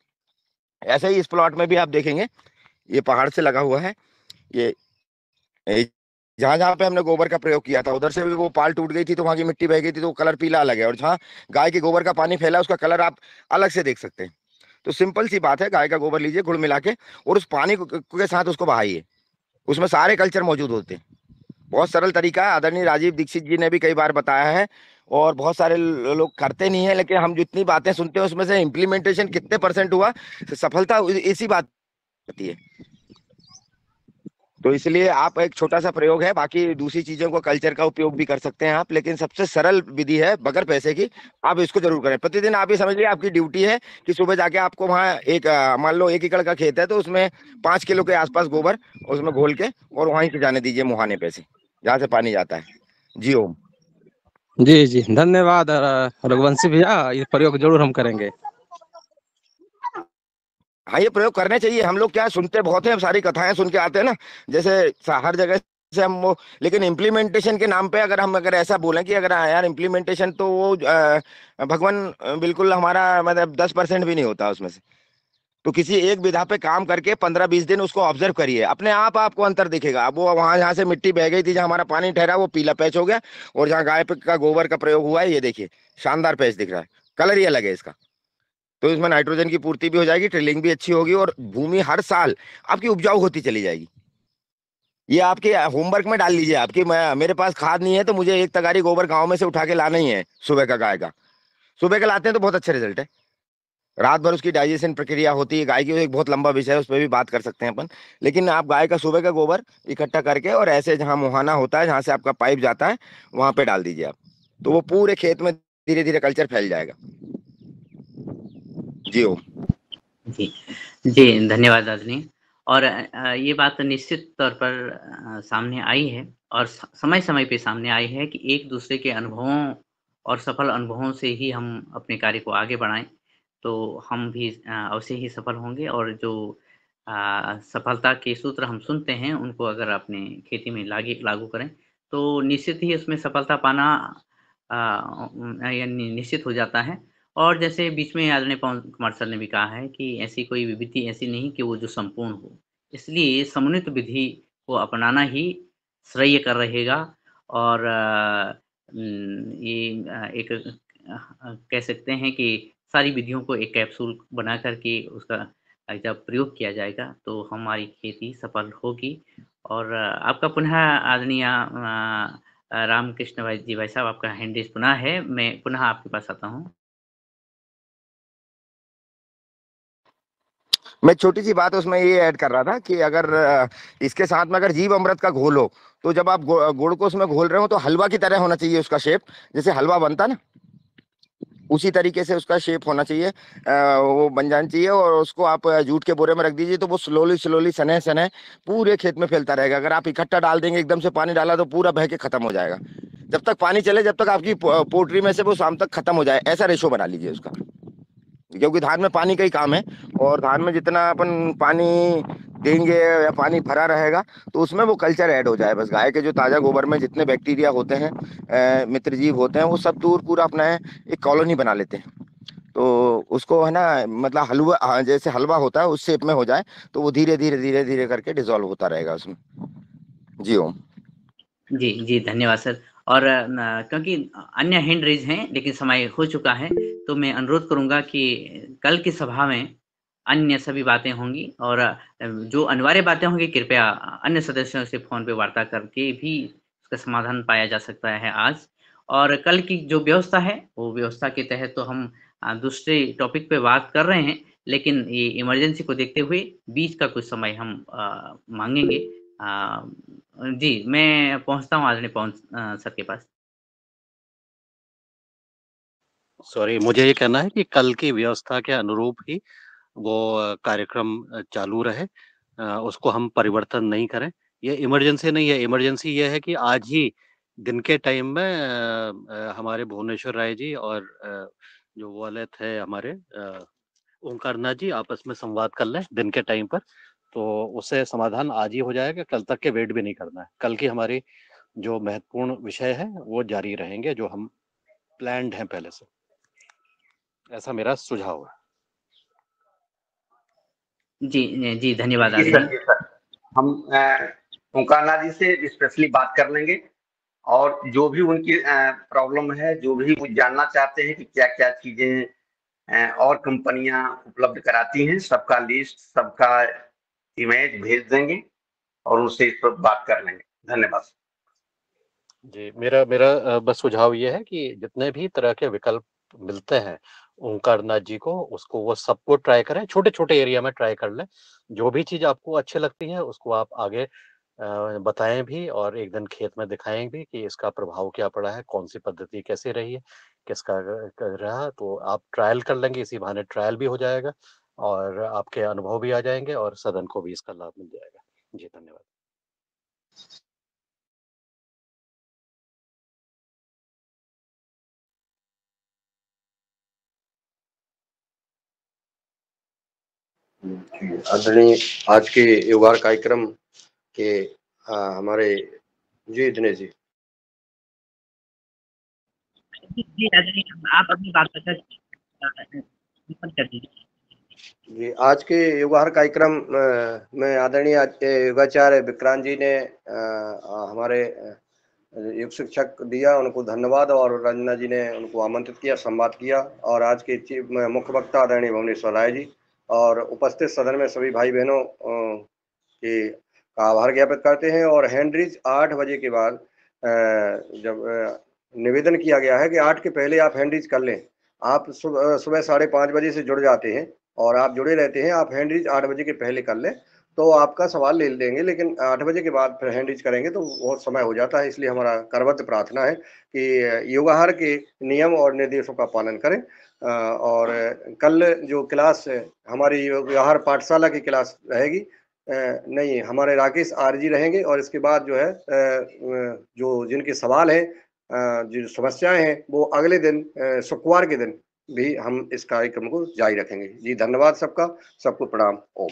ऐसे ही इस प्लॉट में भी आप देखेंगे, ये पहाड़ से लगा हुआ है, ये जहां जहां पे हमने गोबर का प्रयोग किया था उधर से भी वो पाल टूट गई थी, तो वहां की मिट्टी बह गई थी, तो कलर पीला अलग है। और जहां गाय के गोबर का पानी फैला उसका कलर आप अलग से देख सकते हैं। तो सिंपल सी बात है, गाय का गोबर लीजिए गुड़ मिला के, और उस पानी के साथ उसको बहाइए, उसमें सारे कल्चर मौजूद होते हैं। बहुत सरल तरीका है, आदरणीय राजीव दीक्षित जी ने भी कई बार बताया है, और बहुत सारे लोग करते नहीं है, लेकिन हम जितनी बातें सुनते हैं उसमें से इम्प्लीमेंटेशन कितने % हुआ, सफलता इसी बात होती है। तो इसलिए आप एक छोटा सा प्रयोग है, बाकी दूसरी चीजों को कल्चर का उपयोग भी कर सकते हैं आप, लेकिन सबसे सरल विधि है बगैर पैसे की, आप इसको जरूर करें। प्रतिदिन आप ये समझ लीजिए आपकी ड्यूटी है कि सुबह जाके आपको वहाँ एक मान लो 1 एकड़ का खेत है तो उसमें 5 किलो के आसपास गोबर उसमें घोल के और वहीं से जाने दीजिए मुहाने पे से जहाँ से पानी जाता है। जी ओम। जी जी धन्यवाद रघुवंशी भैया, ये प्रयोग जरूर हम करेंगे। हाँ ये प्रयोग करने चाहिए। हम लोग क्या सुनते बहुत हैं, सारी कथाएं सुन के आते हैं ना, जैसे हर जगह से हम वो, लेकिन इम्प्लीमेंटेशन के नाम पे अगर ऐसा बोलें कि अगर यार इम्प्लीमेंटेशन तो वो भगवान बिल्कुल हमारा मतलब 10% भी नहीं होता उसमें से। तो किसी एक विधा पे काम करके 15-20 दिन उसको ऑब्जर्व करिए, अपने आप आपको अंतर दिखेगा। अब वो वहां जहाँ से मिट्टी बह गई थी, जहाँ हमारा पानी ठहरा वो पीला पैच हो गया, और जहाँ गाय का गोबर का प्रयोग हुआ है ये देखिए शानदार पैच दिख रहा है, कलर ही अलग है इसका। तो इसमें नाइट्रोजन की पूर्ति भी हो जाएगी, टिलिंग भी अच्छी होगी, और भूमि हर साल आपकी उपजाऊ होती चली जाएगी। ये आपके होमवर्क में डाल लीजिए आपकी, मेरे पास खाद नहीं है तो मुझे 1 तगारी गोबर गांव में से उठा के लाना ही है सुबह का, गाय का सुबह का लाते हैं तो बहुत अच्छे रिजल्ट है। रात भर उसकी डाइजेशन प्रक्रिया होती है गाय की, एक बहुत लंबा विषय है, उस पर भी बात कर सकते हैं अपन। लेकिन आप गाय का सुबह का गोबर इकट्ठा करके और ऐसे जहाँ मुहाना होता है जहाँ से आपका पाइप जाता है वहां पे डाल दीजिए आप, तो वो पूरे खेत में धीरे धीरे कल्चर फैल जाएगा। जी ओम। जी जी धन्यवाद आदरणीय। और ये बात निश्चित तौर पर सामने आई है और समय समय पे सामने आई है कि एक दूसरे के अनुभवों और सफल अनुभवों से ही हम अपने कार्य को आगे बढ़ाएं, तो हम भी अवश्य ही सफल होंगे। और जो सफलता के सूत्र हम सुनते हैं उनको अगर अपने खेती में लागू करें तो निश्चित ही उसमें सफलता पाना यानी निश्चित हो जाता है। और जैसे बीच में आदरणीय पवन कुमार सर ने भी कहा है कि ऐसी कोई विधि ऐसी नहीं कि वो जो संपूर्ण हो, इसलिए समन्वित विधि को अपनाना ही श्रेयकर रहेगा। और ये एक कह सकते हैं कि सारी विधियों को एक कैप्सूल बना करके उसका जब प्रयोग किया जाएगा तो हमारी खेती सफल होगी। और आपका पुनः आदरणीय रामकृष्ण भाई साहब, आपका हैंड रेज़ पुनः है, मैं पुनः आपके पास आता हूँ। मैं छोटी सी बात उसमें ये ऐड कर रहा था कि अगर इसके साथ में अगर जीव अमृत का घोल हो तो जब आप गुड़ को उसमें घोल रहे हो तो हलवा की तरह होना चाहिए उसका शेप, जैसे हलवा बनता ना उसी तरीके से उसका शेप होना चाहिए, वो बन जाना चाहिए। और उसको आप जूट के बोरे में रख दीजिए तो वो स्लोली स्लोली सने सने पूरे खेत में फैलता रहेगा। अगर आप इकट्ठा डाल देंगे, एकदम से पानी डाला तो पूरा बह के खत्म हो जाएगा। जब तक पानी चले, जब तक आपकी पोल्ट्री में से वो शाम तक खत्म हो जाए, ऐसा रेशो बना लीजिए उसका, क्योंकि धान में पानी का ही काम है। और धान में जितना अपन पानी देंगे या पानी भरा रहेगा तो उसमें वो कल्चर ऐड हो जाए। बस गाय के जो ताजा गोबर में जितने बैक्टीरिया होते हैं, मित्र जीव होते हैं, वो सब दूर पूरा अपना एक कॉलोनी बना लेते हैं। तो उसको है ना, मतलब हलवा जैसे हलवा होता है उस शेप में हो जाए तो वो धीरे धीरे धीरे धीरे करके डिसॉल्व होता रहेगा उसमें। जी ओम। जी जी धन्यवाद सर। और क्योंकि अन्य हैंड रेज हैं लेकिन समय हो चुका है, तो मैं अनुरोध करूंगा कि कल की सभा में अन्य सभी बातें होंगी और जो अनिवार्य बातें होंगी कृपया अन्य सदस्यों से फोन पे वार्ता करके भी उसका समाधान पाया जा सकता है आज। और कल की जो व्यवस्था है वो व्यवस्था के तहत तो हम दूसरे टॉपिक पे बात कर रहे हैं, लेकिन ये इमरजेंसी को देखते हुए बीच का कुछ समय हम मांगेंगे। जी मैं पहुंचता हूँ आदरणीय पवन सर के पास। सॉरी, मुझे ये कहना है कि कल की व्यवस्था के अनुरूप ही वो कार्यक्रम चालू रहे, उसको हम परिवर्तन नहीं करें। ये इमरजेंसी नहीं है, इमरजेंसी ये है कि आज ही दिन के टाइम में हमारे भुवनेश्वर राय जी और जो वॉलेट है हमारे ओंकार नाथ जी आपस में संवाद कर लें दिन के टाइम पर, तो उससे समाधान आज ही हो जाएगा। कल तक के वेट भी नहीं करना है। कल की हमारी जो महत्वपूर्ण विषय है वो जारी रहेंगे जो हम प्लान्ड हैं पहले से। ऐसा मेरा सुझाव है। जी जी धन्यवाद जी आदरणीय। सर, हम ओंकार नाथ जी से स्पेशली बात कर लेंगे और जो भी उनकी प्रॉब्लम है, जो भी वो जानना चाहते हैं कि क्या क्या चीजें और कंपनियां उपलब्ध कराती हैं, सबका लिस्ट, सबका इमेज भेज देंगे और उनसे इस पर बात कर लेंगे। धन्यवाद। जी मेरा बस सुझाव ये है कि जितने भी तरह के विकल्प मिलते हैं ओंकार नाथ जी को, उसको वो सबको ट्राई करें, छोटे छोटे एरिया में ट्राई कर लें। जो भी चीज आपको अच्छी लगती है उसको आप आगे बताएं भी और एक दिन खेत में दिखाएं भी कि इसका प्रभाव क्या पड़ा है, कौन सी पद्धति कैसे रही है, किसका रहा। तो आप ट्रायल कर लेंगे, इसी बहाने ट्रायल भी हो जाएगा और आपके अनुभव भी आ जाएंगे और सदन को भी इसका लाभ मिल जाएगा। जी धन्यवाद। आदरणीय आज के योगार कार्यक्रम के हमारे जी दिनेश जी। जी आप अपनी बात कर दीजिए। जी आज के योगार कार्यक्रम में आदरणीय योगाचार्य विक्रांत जी ने हमारे योग शिक्षक दिया, उनको धन्यवाद, और रंजना जी ने उनको आमंत्रित किया, संवाद किया। और आज के मुख्य वक्ता आदरणीय भुवनेश्वर राय जी और उपस्थित सदन में सभी भाई बहनों के आभार ज्ञापित करते हैं। और हैंडरीज 8 बजे के बाद जब निवेदन किया गया है कि 8 के पहले आप हैंडरीज कर लें। आप सुबह 5:30 बजे से जुड़ जाते हैं और आप जुड़े रहते हैं, आप हैंडरीज 8 बजे के पहले कर लें तो आपका सवाल ले लेंगे, लेकिन 8 बजे के बाद फिर हैंडरीज करेंगे तो बहुत समय हो जाता है। इसलिए हमारा करबद्ध प्रार्थना है कि योगाहार के नियम और निर्देशों का पालन करें। और कल जो क्लास हमारी योगाहार पाठशाला की क्लास रहेगी, नहीं हमारे राकेश आरजी रहेंगे, और इसके बाद जो है जो जिनके सवाल हैं, जो समस्याएं हैं, वो अगले दिन शुक्रवार के दिन भी हम इस कार्यक्रम को जारी रखेंगे। जी धन्यवाद सबका, सबको प्रणाम। ओम।